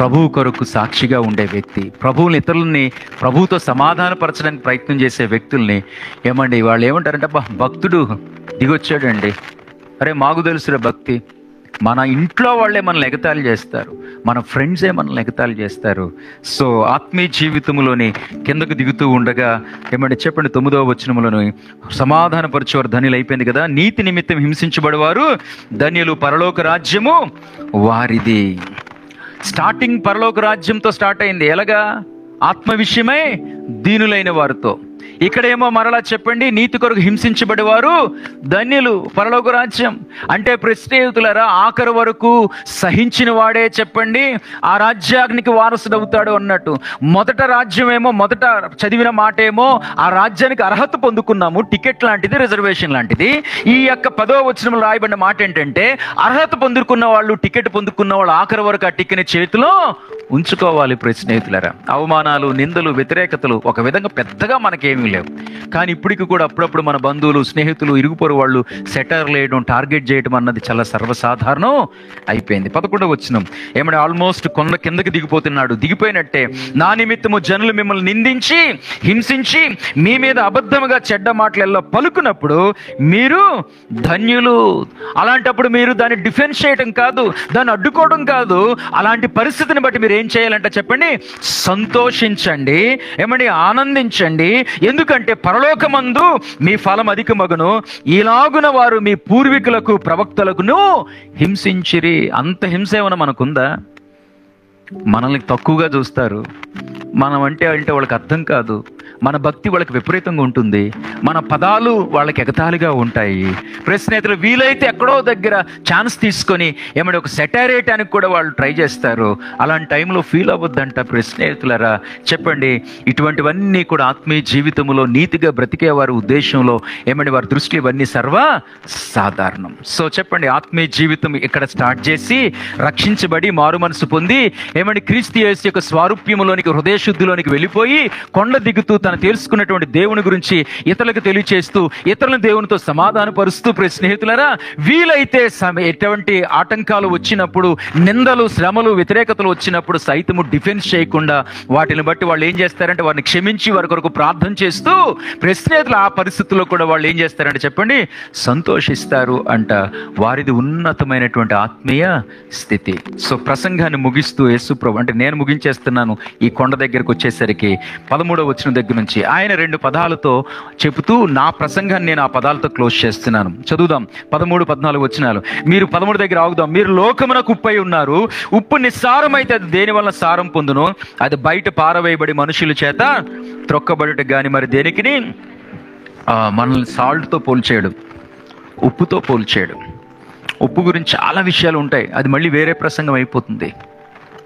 ప్రభువు కొరకు సాక్షిగా ఉండే వ్యక్తి, ప్రభువుని ఇతరులని ప్రభువుతో సమాధానపరచడానికి ప్రయత్నం చేసే వ్యక్తుల్ని ఏమండి వాళ్ళు ఏమంటారంటే, అబ్బా భక్తుడు దిగొచ్చాడండి, అరే మాకు తెలుసురా భక్తి. మన ఇంట్లో వాళ్ళే మనల్ని ఎగతాళి చేస్తారు, మన ఫ్రెండ్సే మనల్ని ఎగతాళి చేస్తారు. సో ఆత్మీయ జీవితంలోని కిందకు దిగుతూ ఉండగా ఏమంటే చెప్పండి 9వ వచనంలోని, సమాధానపరచేవారు ధన్యులు అయిపోయింది కదా, నీతి నిమిత్తం హింసించబడేవారు ధన్యులు, పరలోక రాజ్యము వారిది. స్టార్టింగ్ పరలోక రాజ్యంతో స్టార్ట్ అయింది. ఎలాగా? ఆత్మ విషయమై దీనులైన వారితో. ఇక్కడేమో మరలా చెప్పండి, నీతి కొరకు హింసించబడేవారు ధన్యులు, పరలోక రాజ్యం. అంటే ప్రశ్నేయుతులారా, ఆఖరి వరకు సహించిన వాడే చెప్పండి ఆ రాజ్యానికి వారసుడవుతాడు అన్నట్టు. మొదట రాజ్యం ఏమో, మొదట చదివిన మాట ఏమో ఆ రాజ్యానికి అర్హత పొందుకున్నాము, టికెట్ లాంటిది, రిజర్వేషన్ లాంటిది. ఈ యొక్క 10వ వచనంలో రాయబడిన మాట ఏంటంటే, అర్హత పొందుకున్న వాళ్ళు, టికెట్ పొందుకున్న వాళ్ళు ఆఖరి వరకు ఆ టికెట్ చేతిలో ఉంచుకోవాలి. ప్రశ్నేయుతులారా, అవమానాలు, నిందలు, వ్యతిరేకతలు ఒక విధంగా పెద్దగా మనకేమీ లేవు. కానీ ఇప్పటికి కూడా అప్పుడప్పుడు మన బంధువులు, స్నేహితులు, ఇరుగుపొరు వాళ్ళు సెటర్ వేయడం, టార్గెట్ చేయడం అన్నది చాలా సర్వసాధారణం అయిపోయింది. 11వ వచనం ఏమంటే, ఆల్మోస్ట్ కొండ కిందకి దిగిపోతున్నాడు. దిగిపోయినట్టే, నా నిమిత్తము జనులు మిమ్మల్ని నిందించి హింసించి మీ మీద అబద్ధముగా చెడ్డ మాటలలో పలుకున్నప్పుడు మీరు ధన్యులు. అలాంటప్పుడు మీరు దాన్ని డిఫెన్స్ చేయడం కాదు, దాన్ని అడ్డుకోవడం కాదు, అలాంటి పరిస్థితిని బట్టి మీరు ఏం చేయాలంటే చెప్పండి, సంతోషించండి, ఏమండి ఆనందించండి. ఎందుకంటే పరలోకమందు మీ ఫలం అధికమగును, ఇలాగున వారు మీ పూర్వీకులకు ప్రవక్తలకును హింసించిరి. అంత హింస ఏమైనా మనకుందా? మనల్ని తక్కువగా చూస్తారు, మనం అంటే వాళ్ళకి అర్థం కాదు, మన భక్తి వాళ్ళకి విపరీతంగా ఉంటుంది, మన పదాలు వాళ్ళకి ఎగతాళిగా ఉంటాయి. ప్రశ్నేతలు వీలైతే ఎక్కడో దగ్గర ఛాన్స్ తీసుకొని ఏమంటే ఒక సెటైర్ వేయటానికి కూడా వాళ్ళు ట్రై చేస్తారు. అలాంటి టైంలో ఫీల్ అవ్వద్దంట. ప్రశ్నేతులరా చెప్పండి, ఇటువంటివన్నీ కూడా ఆత్మీయ జీవితంలో నీతిగా బ్రతికే వారి ఉద్దేశంలో ఏమంటే వారి దృష్టిలో ఇవన్నీ సాధారణం. సో చెప్పండి, ఆత్మీయ జీవితం ఇక్కడ స్టార్ట్ చేసి రక్షించబడి మారు మనసు పొంది ఏమంటే క్రీస్తు యేసు యొక్క స్వారూప్యములోనికి, హృదయ శుద్ధిలోనికి వెళ్ళిపోయి కొండ దిగుతూ తను తెలుసుకున్నటువంటి దేవుని గురించి ఇతరులకు తెలియచేస్తూ ఇతరులను దేవునితో సమాధానపరుస్తూ, స్నేహితులారా వీలైతే ఎటువంటి ఆటంకాలు వచ్చినప్పుడు, నిందలు, శ్రమలు, వ్యతిరేకతలు వచ్చినప్పుడు సైతము డిఫెన్స్ చేయకుండా వాటిని బట్టి వాళ్ళు ఏం చేస్తారంటే వారిని క్షమించి వారి కొరకు ప్రార్థన చేస్తూ, స్నేహితులు ఆ పరిస్థితుల్లో కూడా వాళ్ళు ఏం చేస్తారంటే చెప్పండి, సంతోషిస్తారు అంట. వారిది ఉన్నతమైనటువంటి ఆత్మీయ స్థితి. సో ప్రసంగాన్ని ముగిస్తూ యేసుప్రభు అంటే నేను ముగించేస్తున్నాను ఈ కొండ దగ్గరకు వచ్చేసరికి 13వ వచనం దగ్గర నుంచి ఆయన 2 పదాలతో చెబుతూ నా ప్రసంగాన్ని నేను ఆ పదాలతో క్లోజ్ చేస్తున్నాను. చదువుదాం 13, 14 వచనాలు. మీరు 13 దగ్గర ఆగుదాం. మీరు లోకమునకు ఉప్పై ఉన్నారు. ఉప్పు నిస్సారమైతే అది దేని వల్ల సారం పొందును? అది బయట పారవేయబడి మనుషుల చేత త్రొక్కబడుట గాని మరి దేనికిని మనల్ని సాల్ట్తో పోల్చేయడం, ఉప్పుతో పోల్చేయడం. ఉప్పు గురించి చాలా విషయాలు ఉంటాయి, అది మళ్ళీ వేరే ప్రసంగం అయిపోతుంది.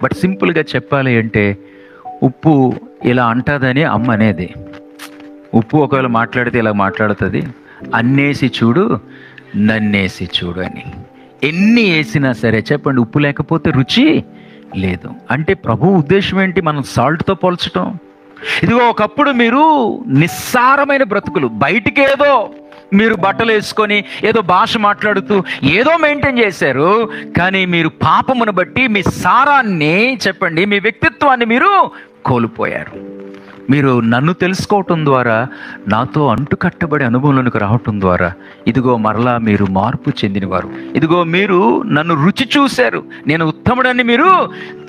బట్ సింపుల్గా చెప్పాలి అంటే ఉప్పు ఇలా అంటదని అమ్మ అనేది. ఉప్పు ఒకవేళ మాట్లాడితే ఇలా మాట్లాడుతుంది, అన్నేసి చూడు నన్నేసి చూడు అని. ఎన్ని వేసినా సరే చెప్పండి, ఉప్పు లేకపోతే రుచి లేదు. అంటే ప్రభు ఉద్దేశం ఏంటి? మనం సాల్ట్తో పోల్చటం. ఇదిగో ఒకప్పుడు మీరు నిస్సారమైన బ్రతుకులు, బయటికి ఏదో మీరు బట్టలు వేసుకొని ఏదో భాష మాట్లాడుతూ ఏదో మెయింటైన్ చేశారు. కానీ మీరు పాపమును బట్టి మీ సారాన్ని చెప్పండి, మీ వ్యక్తిత్వాన్ని మీరు కోల్పోయారు. మీరు నన్ను తెలుసుకోవటం ద్వారా, నాతో అంటుకట్టబడే అనుభవంలోనికి రావటం ద్వారా ఇదిగో మరలా మీరు మార్పు చెందినవారు. ఇదిగో మీరు నన్ను రుచి చూశారు, నేను ఉత్తముడని మీరు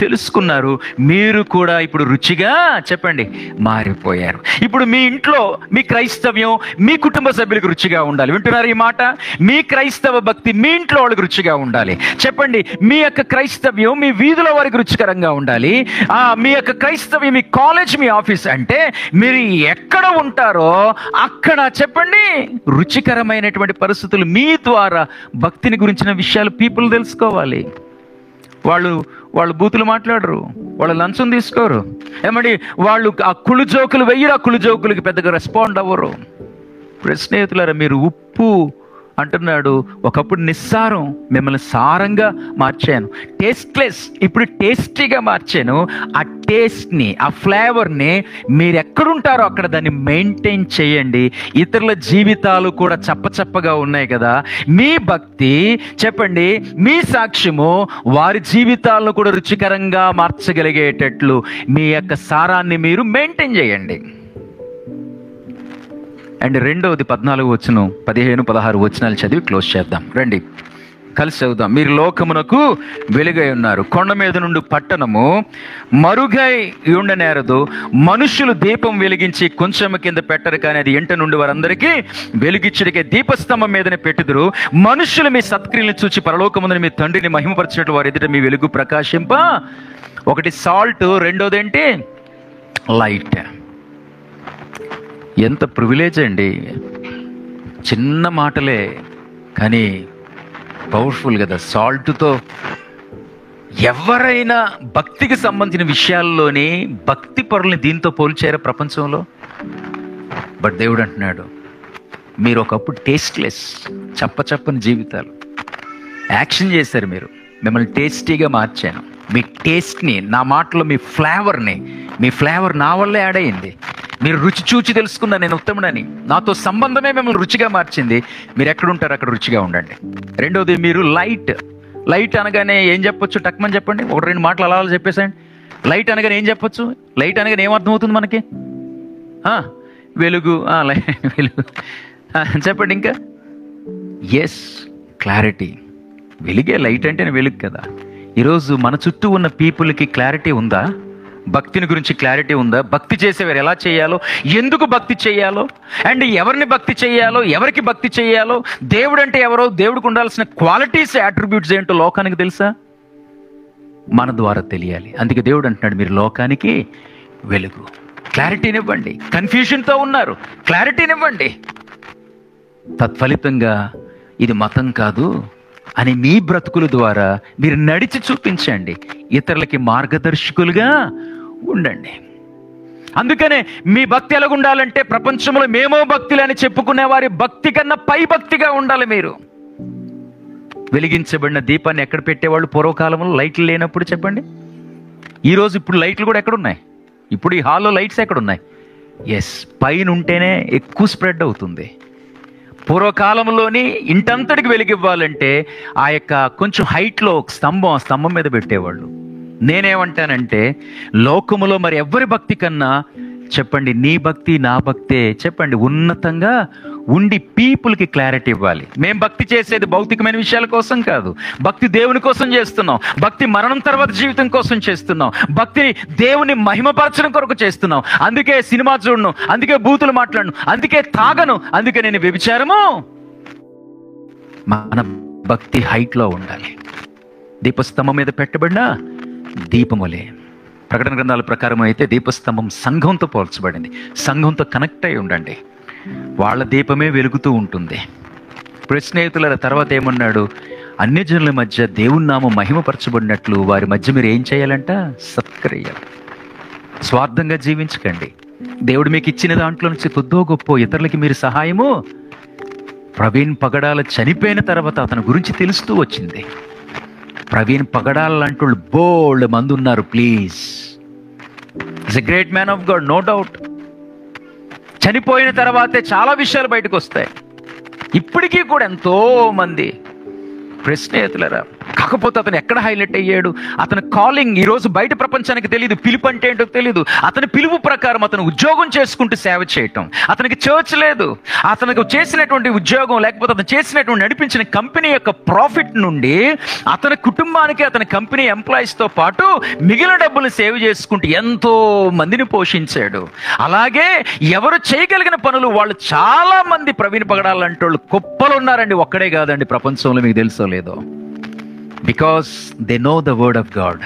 తెలుసుకున్నారు. మీరు కూడా ఇప్పుడు రుచిగా చెప్పండి మారిపోయారు. ఇప్పుడు మీ ఇంట్లో మీ క్రైస్తవ్యం మీ కుటుంబ సభ్యులకు రుచిగా ఉండాలి. వింటున్నారు ఈ మాట? మీ క్రైస్తవ భక్తి మీ ఇంట్లో వాళ్ళకి రుచిగా ఉండాలి. చెప్పండి, మీ యొక్క క్రైస్తవ్యం మీ వీధిలో వారికి రుచికరంగా ఉండాలి. మీ యొక్క క్రైస్తవ్యం మీ కాలేజ్, మీ ఆఫీస్, అంటే మీరు ఎక్కడ ఉంటారో అక్కడ చెప్పండి రుచికరమైనటువంటి పరిస్థితులు మీ ద్వారా భక్తిని గురించిన విషయాలు పీపుల్ తెలుసుకోవాలి. వాళ్ళు బూతులు మాట్లాడరు, వాళ్ళు లంచం తీసుకోరు, ఏమండి వాళ్ళు ఆ కుళ్ళు జోకులు వెయ్యరు, ఆ కుళ్ళు జోకులకి పెద్దగా రెస్పాండ్ అవ్వరు. స్నేహితులారా, మీరు ఉప్పు అంటున్నాడు, ఒకప్పుడు నిస్సారం, మిమ్మల్ని సారంగా మార్చాను. టేస్ట్లెస్, ఇప్పుడు టేస్టీగా మార్చాను. ఆ టేస్ట్ని, ఆ ఫ్లేవర్ని మీరు ఎక్కడుంటారో అక్కడ దాన్ని మెయింటైన్ చేయండి. ఇతరుల జీవితాలు కూడా చప్పచప్పగా ఉన్నాయి కదా, మీ భక్తి చెప్పండి, మీ సాక్ష్యము వారి జీవితాలను కూడా రుచికరంగా మార్చగలిగేటట్లు మీ యొక్క సారాన్ని మీరు మెయింటైన్ చేయండి. అండ్ రెండవది 14 వచనం, 15, 16 వచనాలు చదివి క్లోజ్ చేద్దాం. రండి కలిసి చదువుదాం. మీరు లోకమునకు వెలుగై ఉన్నారు. కొండ మీద నుండి పట్టణము మరుగై ఉండనేరదు. మనుషులు దీపం వెలిగించి కొంచెం కింద పెట్టరు, కానీ అది ఇంట నుండి వారందరికీ వెలుగిచ్చుడికే దీపస్తంభం మీదనే పెట్టుదురు. మనుషులు మీ సత్క్రియలను చూచి పరలోకముందు మీ తండ్రిని మహిమపరిచినట్లు వారి ఎదుట మీ వెలుగు ప్రకాశింప. ఒకటి సాల్ట్, రెండోది ఏంటి? లైట్. ఎంత ప్రివిలేజ్ అండి, చిన్న మాటలే కానీ పవర్ఫుల్ కదా. సాల్ట్తో ఎవరైనా భక్తికి సంబంధించిన విషయాల్లోని భక్తి పరుల్ని దీంతో పోల్చారా ప్రపంచంలో? బట్ దేవుడు అంటున్నాడు, మీరు ఒకప్పుడు టేస్ట్లెస్, చెప్పని జీవితాలు యాక్షన్ చేశారు. మిమ్మల్ని టేస్టీగా మార్చాను. మీ టేస్ట్ని, నా మాటలో మీ ఫ్లేవర్ని, మీ ఫ్లేవర్ నా వల్లే యాడ్ అయ్యింది. మీరు రుచి చూచి తెలుసుకున్నా నేను ఉత్తముడని. నాతో సంబంధమే మిమ్మల్ని రుచిగా మార్చింది. మీరు ఎక్కడుంటారు అక్కడ రుచిగా ఉండండి. రెండోది, మీరు లైట్. లైట్ అనగానే ఏం చెప్పొచ్చు? టక్మని చెప్పండి, 1-2 మాటలు అలా చెప్పేసాయండి. లైట్ అనగానే ఏం చెప్పొచ్చు? లైట్ అనగానే ఏమర్థమవుతుంది మనకి? వెలుగు. వెలుగు చెప్పండి. ఇంకా ఎస్, క్లారిటీ. వెలుగే, లైట్ అంటే వెలుగు కదా. ఈరోజు మన చుట్టూ ఉన్న పీపుల్కి క్లారిటీ ఉందా? భక్తిని గురించి క్లారిటీ ఉందా? భక్తి చేసేవారు ఎలా చేయాలో, ఎందుకు భక్తి చేయాలో, అండ్ ఎవరిని భక్తి చేయాలో, ఎవరికి భక్తి చేయాలో, దేవుడు అంటే ఎవరో, దేవుడికి ఉండాల్సిన క్వాలిటీస్, అట్రిబ్యూట్స్ ఏంటో లోకానికి తెలుసా? మన ద్వారా తెలియాలి. అందుకే దేవుడు అంటున్నాడు, మీరు లోకానికి వెలుగు. క్లారిటీనివ్వండి. కన్ఫ్యూజన్తో ఉన్నారు, క్లారిటీనివ్వండి. తత్ఫలితంగా ఇది మతం కాదు అని మీ బ్రతుకుల ద్వారా మీరు నడిచి చూపించండి. ఇతరులకి మార్గదర్శకులుగా ఉండండి. అందుకనే మీ భక్తి ఎలాగుండాలంటే, ప్రపంచంలో మేమో భక్తులు అని చెప్పుకునే వారి భక్తి కన్నా పై భక్తిగా ఉండాలి. మీరు వెలిగించబడిన దీపాన్ని ఎక్కడ పెట్టేవాళ్ళు పూర్వకాలంలో? లైట్లు లేనప్పుడు చెప్పండి. ఈరోజు ఇప్పుడు లైట్లు కూడా ఎక్కడున్నాయి? ఇప్పుడు ఈ హాల్లో లైట్స్ ఎక్కడున్నాయి? ఎస్, పైన ఉంటేనే ఎక్కువ స్ప్రెడ్ అవుతుంది. పూర్వకాలంలోని ఇంటంతటికి వెలిగివ్వాలంటే ఆ యొక్క కొంచెం హైట్లో ఒక స్తంభం మీద పెట్టేవాళ్ళు. నేనేమంటానంటే, లోకములో మరి ఎవరి భక్తి కన్నా చెప్పండి, నీ భక్తి నా భక్తే చెప్పండి ఉన్నతంగా ఉండి పీపుల్కి క్లారిటీ ఇవ్వాలి. మేము భక్తి చేసేది భౌతికమైన విషయాల కోసం కాదు. భక్తి దేవుని కోసం చేస్తున్నాం. భక్తి మరణం తర్వాత జీవితం కోసం చేస్తున్నాం. భక్తిని దేవుని మహిమపరచడం కొరకు చేస్తున్నాం. అందుకే సినిమా చూడను, అందుకే బూతులు మాట్లాడను, అందుకే తాగను, అందుకే నేను వ్యభిచారము. మన భక్తి హైట్లో ఉండాలి. దీపస్తంభం మీద పెట్టబడిన దీపములే. ప్రకటన గ్రంథాల ప్రకారం అయితే దీపస్తంభం సంఘంతో పోల్చబడింది. సంఘంతో కనెక్ట్ అయి ఉండండి. వాళ్ళ దీపమే వెలుగుతూ ఉంటుంది. ఇప్పుడు స్నేహితుల తర్వాత ఏమన్నాడు? అన్యజనుల మధ్య దేవుని నామం మహిమపరచబడినట్లు వారి మధ్య మీరు ఏం చేయాలంట? సత్క్రియలు. స్వార్థంగా జీవించకండి. దేవుడు మీకు ఇచ్చిన దాంట్లో నుంచి కొద్దో గొప్ప ఇతరులకి మీరు సహాయము. ప్రవీణ్ పగడాల చనిపోయిన తర్వాత అతని గురించి తెలుస్తూ వచ్చింది. ప్రవీణ్ పగడాల అంటూ బోల్డ్ మంది ఉన్నారు. Please, it's a great man of God, no doubt. చనిపోయిన తర్వాతే చాలా విషయాలు బయటకు వస్తాయి. ఇప్పటికీ కూడా ఎంతో మంది స్నేహితులరా. కాకపోతే అతను ఎక్కడ హైలైట్ అయ్యాడు? అతని కాలింగ్ ఈరోజు బయట ప్రపంచానికి తెలియదు. పిలుపు అంటే ఏంటో తెలియదు. అతని పిలుపు ప్రకారం అతను ఉద్యోగం చేసుకుంటూ సేవ చేయటం. అతనికి చర్చ్ లేదు. అతనికి చేసినటువంటి ఉద్యోగం లేకపోతే అతను చేసినటువంటి నడిపించిన కంపెనీ యొక్క ప్రాఫిట్ నుండి అతని కుటుంబానికి, అతని కంపెనీ ఎంప్లాయీస్తో పాటు మిగిలిన డబ్బులు సేవ్ చేసుకుంటూ ఎంతో మందిని పోషించాడు. అలాగే ఎవరు చేయగలిగిన పనులు వాళ్ళు చాలా మంది ప్రవీణ్ పగడాలంటే వాళ్ళు కుప్పలు ఉన్నారండి. ఒక్కడే కాదండి ప్రపంచంలో, మీకు తెలుసో లేదో. Because they know the word of God.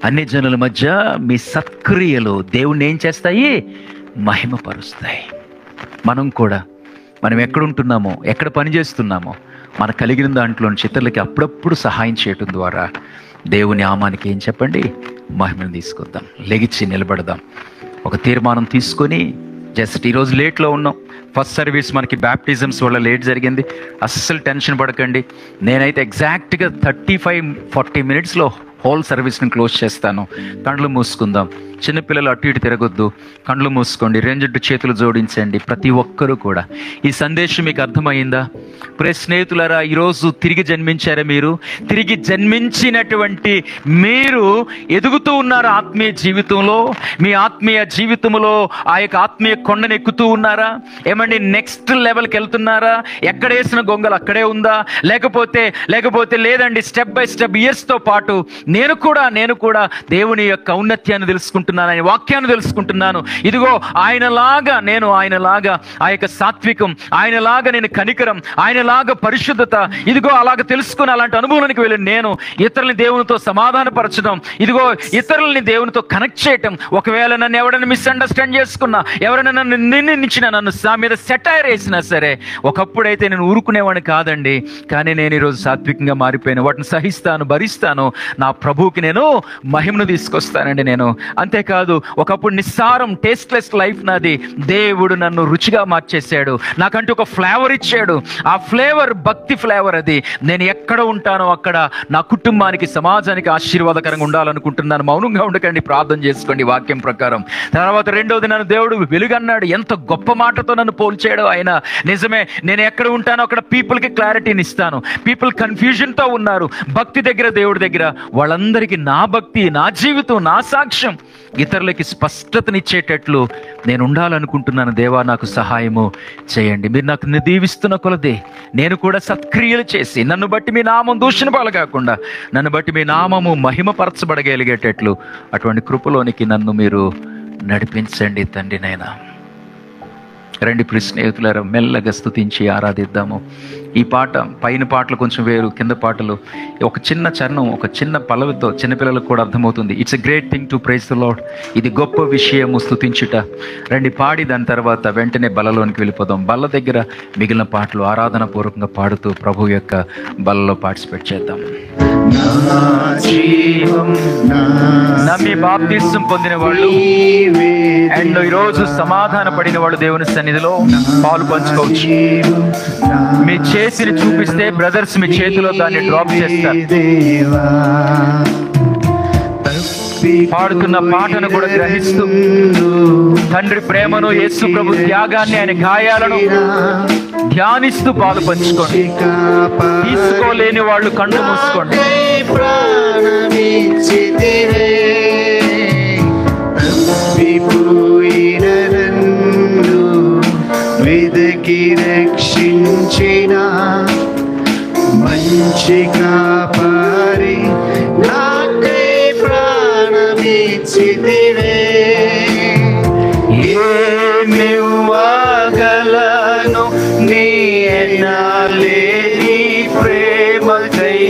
అన్ని జనుల మధ్య మీ సత్క్రియలు దేవుణ్ణి ఏం చేస్తాయి? మహిమపరుస్తాయి. మనం ఎక్కడుంటున్నామో, ఎక్కడ పని చేస్తున్నామో, మన కలిగిన దాంట్లో ఇతరులకి అప్పుడప్పుడు సహాయం చేయటం ద్వారా దేవుని నామానికి ఏం చెప్పండి? మహిమను తీసుకొద్దాం. లెగిచి నిలబడదాం. ఒక తీర్మానం తీసుకొని, జస్ట్ ఈరోజు లేట్లో ఉన్నాం, ఫస్ట్ సర్వీస్ మనకి బ్యాప్టిజమ్స్ వల్ల లేట్ జరిగింది. అస్సలు టెన్షన్ పడకండి. నేనైతే ఎగ్జాక్ట్గా 35-40 మినిట్స్లో హోల్ సర్వీస్ని క్లోజ్ చేస్తాను. కళ్ళు మూసుకుందాం. చిన్నపిల్లలు అటు ఇటు తిరగొద్దు, కళ్ళు మూసుకోండి, రెండు చేతులు జోడించండి. ప్రతి ఒక్కరూ కూడా ఈ సందేశం మీకు అర్థమైందా? ప్రియ స్నేహితులారా, ఈరోజు తిరిగి జన్మించారా? మీరు తిరిగి జన్మించినటువంటి మీరు ఎదుగుతూ ఉన్నారు ఆత్మీయ జీవితంలో. మీ ఆత్మీయ జీవితంలో ఆ యొక్క ఆత్మీయ కొండను ఎక్కుతూ ఉన్నారా? ఏమండి, నెక్స్ట్ లెవెల్కి వెళ్తున్నారా? ఎక్కడ వేసిన గొంగలు అక్కడే ఉందా? లేకపోతే లేదండి, స్టెప్ బై స్టెప్ ఇయర్స్తో పాటు నేను కూడా దేవుని యొక్క ఔన్నత్యాన్ని తెలుసుకుంటున్నాను, ఆయన వాక్యాన్ని తెలుసుకుంటున్నాను. ఇదిగో ఆయనలాగా ఆ యొక్క సాత్వికం, ఆయనలాగా నేను కనికరం, ఆయనలాగా పరిశుద్ధత, ఇదిగో అలాగ తెలుసుకుని అలాంటి అనుభవానికి వెళ్ళి నేను ఇతరులని దేవునితో సమాధానపరచడం, ఇదిగో ఇతరులని దేవునితో కనెక్ట్ చేయటం. ఒకవేళ నన్ను ఎవరైనా మిస్అండర్స్టాండ్ చేసుకున్నా, ఎవరైనా నన్ను నిందించినా, నన్ను నా మీద సెటైర్ వేసినా సరే, ఒకప్పుడైతే నేను ఊరుకునేవాడిని కాదండి. కానీ నేను ఈరోజు సాత్వికంగా మారిపోయాను. వాటిని సహిస్తాను, భరిస్తాను. నా ప్రభువుకి నేను మహిమను తీసుకొస్తానండి. నేను అంతేకాదు, ఒకప్పుడు నిస్సారం టేస్ట్లెస్ లైఫ్ నాది. దేవుడు నన్ను రుచిగా మార్చేశాడు. నాకంటూ ఒక ఫ్లేవర్ ఇచ్చాడు. ఆ ఫ్లేవర్ భక్తి ఫ్లేవర్. అది నేను ఎక్కడ ఉంటానో అక్కడ నా కుటుంబానికి, సమాజానికి ఆశీర్వాదకరంగా ఉండాలనుకుంటున్నాను. మౌనంగా ఉండకండి, ప్రార్థన చేసుకోండి వాక్యం ప్రకారం. తర్వాత రెండోది, నన్ను దేవుడు వెలుగన్నాడు. ఎంత గొప్ప మాటతో నన్ను పోల్చాడు ఆయన. నిజమే, నేను ఎక్కడ ఉంటానో అక్కడ పీపుల్కి క్లారిటీని ఇస్తాను. పీపుల్ కన్ఫ్యూజన్తో ఉన్నారు. భక్తి దగ్గర, దేవుడి దగ్గర, వాళ్ళందరికీ నా భక్తి, నా జీవితం, నా సాక్ష్యం ఇతరులకి స్పష్టతనిచ్చేటట్లు నేను ఉండాలనుకుంటున్నాను. దేవా, నాకు సహాయము చేయండి. మీరు నాకు దీవిస్తున్న కొలదే నేను కూడా సత్క్రియలు చేసి, నన్ను బట్టి మీ నామం దూషణ పాలు కాకుండా, నన్ను బట్టి మీ నామము మహిమపరచబడగలిగేటట్లు అటువంటి కృపలోనికి నన్ను మీరు నడిపించండి తండ్రి. నైనా రండి ప్రియ స్నేహితులారా, మెల్లగా స్తుతించి ఆరాధిద్దాము. ఈ పాట, పైన పాటలు కొంచెం వేరు, కింద పాటలు ఒక చిన్న చరణం, ఒక చిన్న పల్లవితో చిన్నపిల్లలకు కూడా అర్థమవుతుంది. It's a great thing to praise the Lord. ఇది గొప్ప విషయము స్తుతించుట. రండి పాడి దాని తర్వాత వెంటనే బల్లలోనికి వెళ్ళిపోదాం. బల్ల దగ్గర మిగిలిన పాటలు ఆరాధన పూర్వకంగా పాడుతూ ప్రభు యొక్క బల్లలో పార్టిసిపేట్ చేద్దాం. నమ్మి బాప్తిస్మం పొందిన వాళ్ళు అండ్ ఈరోజు సమాధాన పడిన వాళ్ళు దేవుని సన్నిధిలో పాలు పంచుకోవచ్చు. మీ చేతిని చూపిస్తే బ్రదర్స్ మీ చేతిలో దాన్ని డ్రాప్ చేస్తారు. పాడుతున్న పాటను కూడా గ్రహిస్తూ తండ్రి ప్రేమను, యేసు ప్రభు త్యాగాన్ని, ఆయన గాయాలను ధ్యానిస్తూ పాలు పంచుకోండి. తీసుకోలేని వాళ్ళు కళ్ళు మూసుకోండి. వెదకి రక్షించిన మంచి కాపరి, నాకై ప్రాణమిచ్చితివే. ఏమివ్వగలను నీ ఎన్నాలేని ప్రేమకై,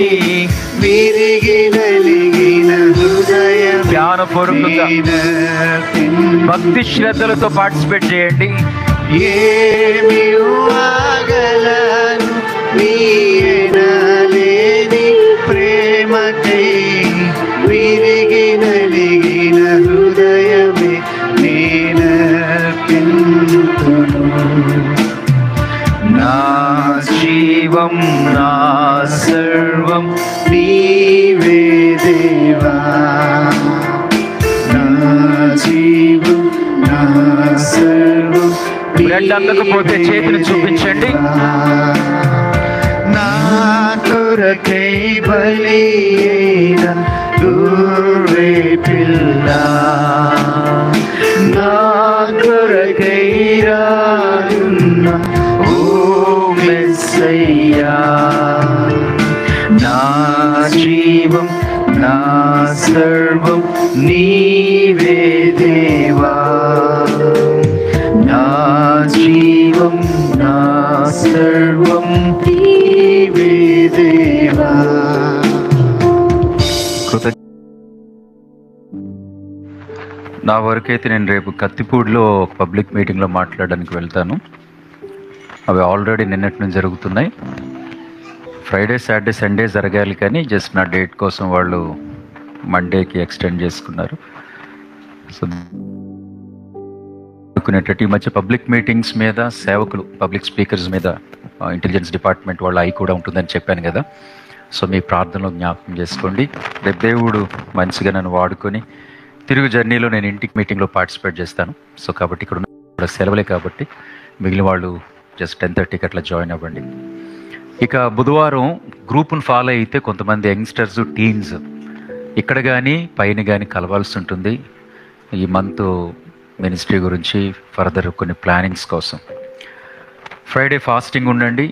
విరిగి నలిగిన హృదయం ధ్యానపూర్వకంగా భక్తి శ్రద్ధలతో పార్టిసిపేట్ చేయండి. ఏమివ్వగలను నీ ఎన్నాలేని ప్రేమకై, విరిగి నలిగిన హృదయమే నేనర్పింతును. నా జీవం, నా సర్వం నీవే దేవా. నా జీవం, నా సర్వం బ్రెడ్ అందకపోతే చేతిని చూపించండి. నా కొరకై బలి అయిన గొర్రె పిల్ల, నా కొరకై రానున్న ఓ మెస్సయ్యా. నా జీవం, నా సర్వం నీవే దేవా. నా జీవం, నా సర్వం నీవే దేవా. నా వరకైతే నేను రేపు కత్తిపూడిలో పబ్లిక్ మీటింగ్లో మాట్లాడడానికి వెళ్తాను. అవి ఆల్రెడీ నిన్నటి నుంచి జరుగుతున్నాయి. ఫ్రైడే, సాటర్డే, సండే జరగాలి, కానీ జస్ట్ నా డేట్ కోసం వాళ్ళు మండేకి ఎక్స్టెండ్ చేసుకున్నారు. సో చెప్పుకునేటట్టు ఈ మధ్య పబ్లిక్ మీటింగ్స్ మీద సేవకులు, పబ్లిక్ స్పీకర్స్ మీద ఇంటెలిజెన్స్ డిపార్ట్మెంట్ వాళ్ళ ఐ కూడా ఉంటుందని చెప్పాను కదా. సో మీ ప్రార్థనలో జ్ఞాపకం చేసుకోండి. రేపు దేవుడు మంచిగా నన్ను వాడుకొని తిరుగు జర్నీలో నేను ఇంటికి మీటింగ్లో పార్టిసిపేట్ చేస్తాను. సో కాబట్టి ఇక్కడ సెలవులే కాబట్టి మిగిలిన వాళ్ళు జస్ట్ 10:30కి అట్లా జాయిన్ అవ్వండి. ఇక బుధవారం గ్రూప్ను ఫాలో అయితే కొంతమంది యంగ్స్టర్స్, టీన్స్ ఇక్కడ కానీ పైన కానీ కలవాల్సి ఉంటుంది ఈ మంత్ మినిస్ట్రీ గురించి ఫర్దర్ కొన్ని ప్లానింగ్స్ కోసం. ఫ్రైడే ఫాస్టింగ్ ఉండండి.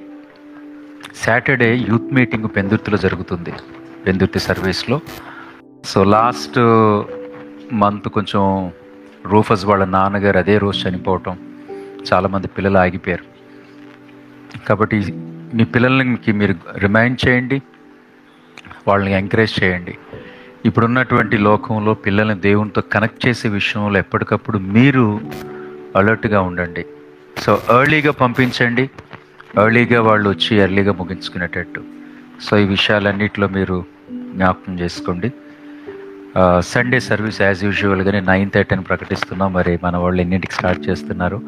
సాటర్డే యూత్ మీటింగ్ పెందుర్తిలో జరుగుతుంది, పెందుర్తి సర్వీస్లో. సో లాస్ట్ మంత్ కొంచెం రూఫస్ వాళ్ళ నాన్నగారు అదే రోజు చనిపోవటం, చాలామంది పిల్లలు ఆగిపోయారు. కాబట్టి మీ పిల్లలకి మీరు రిమైండ్ చేయండి, వాళ్ళని ఎంకరేజ్ చేయండి. ఇప్పుడున్నటువంటి లోకంలో పిల్లల్ని దేవునితో కనెక్ట్ చేసే విషయంలో ఎప్పటికప్పుడు మీరు అలర్ట్గా ఉండండి. సో ఎర్లీగా పంపించండి, ఎర్లీగా వాళ్ళు వచ్చి ఎర్లీగా ముగించుకునేటట్టు. సో ఈ విషయాలన్నింటిలో మీరు జ్ఞాపకం చేసుకోండి. సండే సర్వీస్ యాజ్ యూజువల్గానే 9:30 అని ప్రకటిస్తున్నాం. మరి మన వాళ్ళు ఎన్నింటికి స్టార్ట్ చేస్తున్నారు.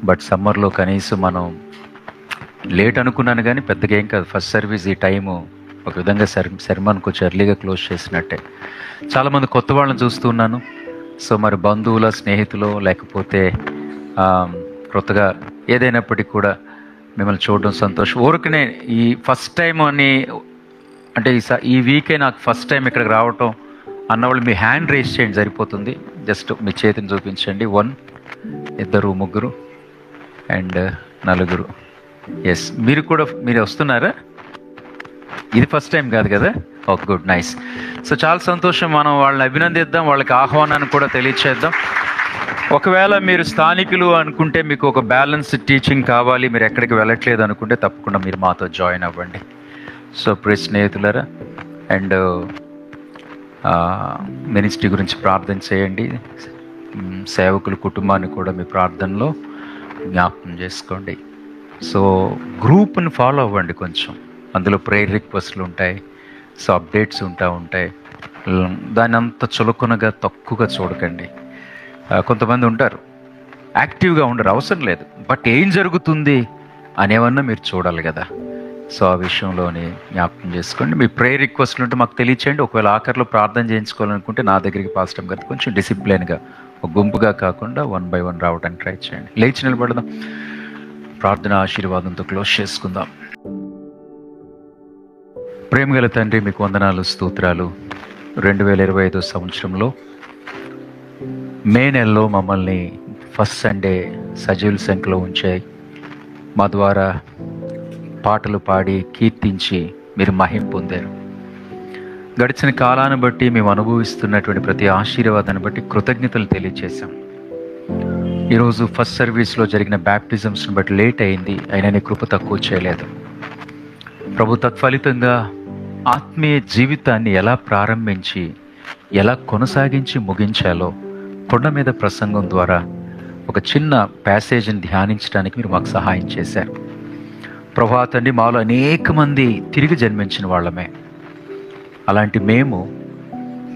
బట్ సమ్మర్లో కనీసం మనం లేట్ అనుకున్నాను కానీ పెద్దగా ఏం కాదు. ఫస్ట్ సర్వీస్ ఈ టైము ఒక విధంగా శర్మన్ కొంచెం ఎర్లీగా క్లోజ్ చేసినట్టే. చాలామంది కొత్త వాళ్ళని చూస్తున్నాను. సో మరి బంధువుల, స్నేహితులు, లేకపోతే కొత్తగా ఏదైనప్పటికీ కూడా మిమ్మల్ని చూడడం సంతోషం. ఊరికనే ఈ ఫస్ట్ టైం అని అంటే ఈ వీకే నాకు ఫస్ట్ టైం ఇక్కడికి రావటం అన్నవాళ్ళు మీ హ్యాండ్ రేస్ చేయండి, సరిపోతుంది. జస్ట్ మీ చేతిని చూపించండి. 1, 2, 3 అండ్ 4. ఎస్, మీరు వస్తున్నారా? ఇది ఫస్ట్ టైం కాదు కదా? Okay, good, nice. సో చాలా సంతోషం. మనం వాళ్ళని అభినందిద్దాం, వాళ్ళకి ఆహ్వానాన్ని కూడా తెలియచేద్దాం. ఒకవేళ మీరు స్థానికులు అనుకుంటే, మీకు ఒక బ్యాలెన్స్డ్ టీచింగ్ కావాలి, మీరు ఎక్కడికి వెళ్ళట్లేదు అనుకుంటే తప్పకుండా మీరు మాతో జాయిన్ అవ్వండి. సో ప్రియ స్నేహితులారా, అండ్ మినిస్ట్రీ గురించి ప్రార్థన చేయండి. సేవకుల కుటుంబాన్ని కూడా మీ ప్రార్థనలో జ్ఞాపకం చేసుకోండి. సో గ్రూప్ని ఫాలో అవ్వండి కొంచెం, అందులో ప్రేయర్ రిక్వెస్ట్లు ఉంటాయి, సో అప్డేట్స్ ఉంటాయి. దాన్ని అంత చులకనగా తక్కువగా చూడకండి. కొంతమంది ఉంటారు యాక్టివ్గా ఉండరు, అవసరం లేదు, బట్ ఏం జరుగుతుంది అనేవన్నా మీరు చూడాలి కదా. సో ఆ విషయంలోని జ్ఞాపకం చేసుకోండి. మీ ప్రేయర్ రిక్వెస్ట్లు ఉంటే మాకు తెలియచేయండి. ఒకవేళ ఆఖరిలో ప్రార్థన చేయించుకోవాలనుకుంటే నా దగ్గరికి పాస్టర్ గారు కొంచెం డిసిప్లిన్గా, ఒక గుంపుగా కాకుండా 1 by 1 రావడానికి ట్రై చేయండి. లేచి నిలబడదాం, ప్రార్థన ఆశీర్వాదంతో క్లోజ్ చేసుకుందాం. ప్రేమగల తండ్రి, మీకు వందనాలు, స్తోత్రాలు. 2025 సంవత్సరంలో మే నెలలో మమ్మల్ని ఫస్ట్ సండే సజీవుల సంఖ్యలో ఉంచాయి. మా ద్వారా పాటలు పాడి కీర్తించి మీరు మహిమ పొందారు. గడిచిన కాలాన్ని బట్టి మేము అనుభవిస్తున్నటువంటి ప్రతి ఆశీర్వాదాన్ని బట్టి కృతజ్ఞతలు తెలియజేశాం. ఈరోజు ఫస్ట్ సర్వీస్లో జరిగిన బ్యాప్టిజమ్స్ని బట్టి లేట్ అయింది, అయినా నీ కృప తక్కువ చేయలేదు ప్రభు. తత్ఫలితంగా ఆత్మీయ జీవితాన్ని ఎలా ప్రారంభించి ఎలా కొనసాగించి ముగించాలో కొండ మీద ప్రసంగం ద్వారా ఒక చిన్న ప్యాసేజ్ని ధ్యానించడానికి మీరు మాకు సహాయం చేశారు ప్రభా. తండ్రి, మాలో అనేక మంది తిరిగి జన్మించిన వాళ్ళమే. అలాంటి మేము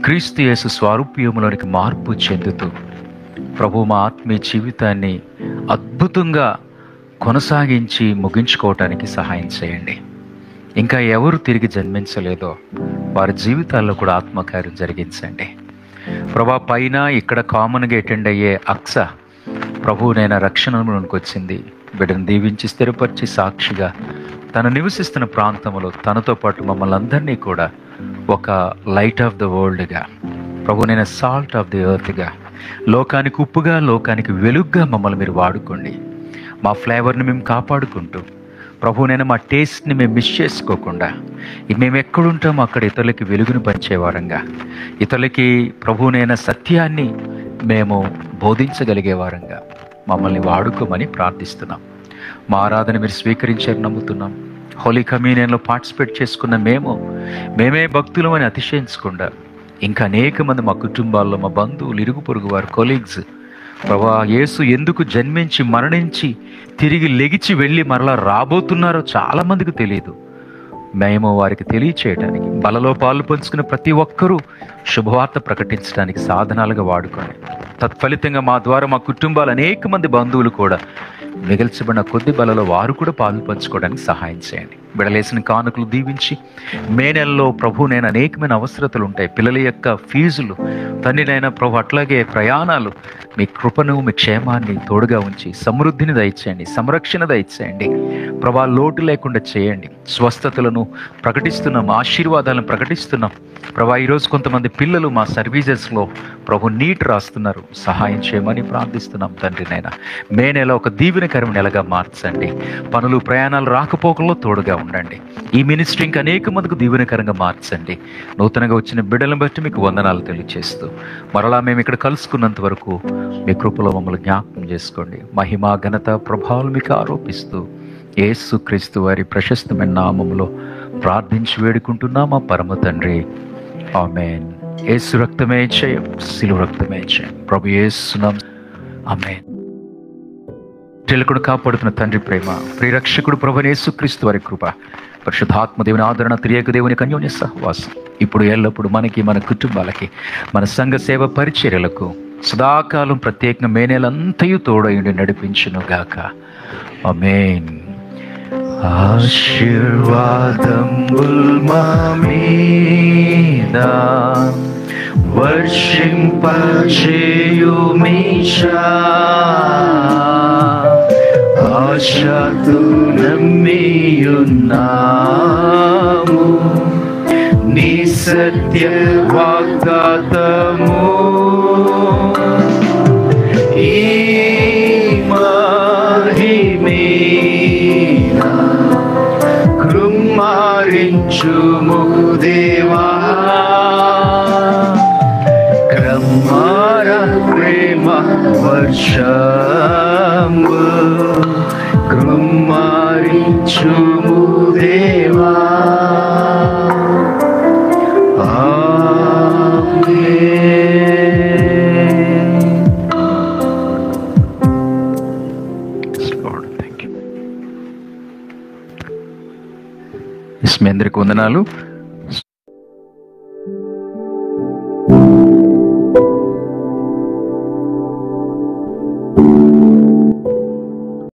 క్రీస్తు యేసు స్వరూప్యములోనికి మార్పు చెందుతూ ప్రభు మా ఆత్మీయ జీవితాన్ని అద్భుతంగా కొనసాగించి ముగించుకోవటానికి సహాయం చేయండి. ఇంకా ఎవరు తిరిగి జన్మించలేదో వారి జీవితాల్లో కూడా ఆత్మకార్యం జరిగించండి ప్రభా. పైన ఇక్కడ కామన్గా అటెండ్ అయ్యే అక్స ప్రభు నేను రక్షణలోనికి వచ్చింది, బిడ్డను దీవించి స్థిరపరిచి సాక్షిగా తను నివసిస్తున్న ప్రాంతంలో తనతో పాటు మమ్మల్ని అందరినీ కూడా ఒక లైట్ ఆఫ్ ద వరల్డ్గా ప్రభు, నేను సాల్ట్ ఆఫ్ ది ఎర్త్గా, లోకానికి ఉప్పుగా, లోకానికి వెలుగుగా మమ్మల్ని మీరు వాడుకోండి. మా ఫ్లేవర్ని మేము కాపాడుకుంటూ ప్రభు, నేను మా టేస్ట్ని మేము మిస్ చేసుకోకుండా మేము ఎక్కడుంటామో అక్కడ ఇతరులకి వెలుగును పంచేవారంగా, ఇతరులకి ప్రభు నేను సత్యాన్ని మేము బోధించగలిగే వారంగా మమ్మల్ని వాడుకోమని ప్రార్థిస్తున్నాం. మా ఆరాధన మీరు స్వీకరించారు నమ్ముతున్నాం. హోలీ కమ్యూనియన్లో పార్టిసిపేట్ చేసుకున్న మేమే భక్తులమని అతిశయించకుండా ఇంకా అనేక మంది మా కుటుంబాల్లో, మా బంధువులు, ఇరుగు పొరుగు వారు, కొలీగ్స్ ప్రభా, యేసు ఎందుకు జన్మించి మరణించి తిరిగి లెగిచి వెళ్ళి మరలా రాబోతున్నారో చాలామందికి తెలియదు. మేము వారికి తెలియచేయడానికి, బలలో పాలు పంచుకున్న ప్రతి ఒక్కరూ శుభవార్త ప్రకటించడానికి సాధనాలుగా వాడుకోండి. తత్ఫలితంగా మా ద్వారా మా కుటుంబాలు అనేక మంది బంధువులు కూడా మిగిల్చబడిన కొద్ది బలలో వారు కూడా పాలు పంచుకోవడానికి సహాయం చేయండి. బిడలేసిన కానుకలు దీవించి మే నెలలో ప్రభు నేను అనేకమైన అవసరతలు ఉంటాయి. పిల్లల యొక్క ఫీజులు తండ్రినైనా ప్రభు, అట్లాగే ప్రయాణాలు, మీ కృపను మీ క్షేమాన్ని తోడుగా ఉంచి సమృద్ధిని దయచేయండి, సంరక్షణ దయచేయండి ప్రభా. లోటు లేకుండా చేయండి. స్వస్థతలను ప్రకటిస్తున్నాం, ఆశీర్వాదాలను ప్రకటిస్తున్నాం ప్రభా. ఈరోజు కొంతమంది పిల్లలు మా సర్వీసెస్లో ప్రభు నీట్ రాస్తున్నారు, సహాయం చేయమని ప్రార్థిస్తున్నాం తండ్రినైనా. మే నెల ఒక దీవెనకరమైన నెలగా మార్చండి. పనులు ప్రయాణాలు రాకపోకల్లో తోడుగా ఉండండి. ఈ మినిస్ట్రీ ఇంకా అనేక మందికి దీవెనకరంగా మార్చండి. నూతనంగా వచ్చిన బిడ్డలను బట్టి మీకు వందనాలు తెలియజేస్తూ మరలా మేము ఇక్కడ కలుసుకున్నంత వరకు మీ కృపలో మమ్మల్ని జ్ఞాపకం చేసుకోండి. మహిమ ఘనత ప్రభావాలు మీకు ఆరోపిస్తూ యేసుక్రీస్తు వారి ప్రశస్తమైన నామములో ప్రార్థించి వేడుకుంటున్నా మా పరమ తండ్రి, ఆమేన్. యేసు రక్తమే జయం, శిలువ రక్తమే జయం. ప్రభు యేసు నామమున ఆమేన్. కాపాడుతున్న తండ్రి ప్రేమ, ప్రియరక్షకుడు ప్రభు యేసుక్రీస్తు వారి కృప, పరిశుద్ధాత్మ దేవుని ఆదరణ, త్రియేక దేవుని అన్యోన్య సహవాసం ఇప్పుడు ఎల్లప్పుడు మనకి, మన కుటుంబాలకి, మన సంఘ సేవ పరిచర్యలకు సదాకాలం ప్రత్యేకంగా మే నెలంతయు తోడయుండి నడిపించును గాక. ఆమేన్. ఆశీర్వాదముల్ మా మీద వర్షింపచేయుమీశా, ఆశతో నమ్మియున్నాము నీ సత్య వాగ్దాతము. ఈ మహిమేన కృమ్మారించుము దేవా, క్రమార ప్రేమ వర్షము కృమ్మారించుము దేవా. మీ అందరికీ వందనాలు.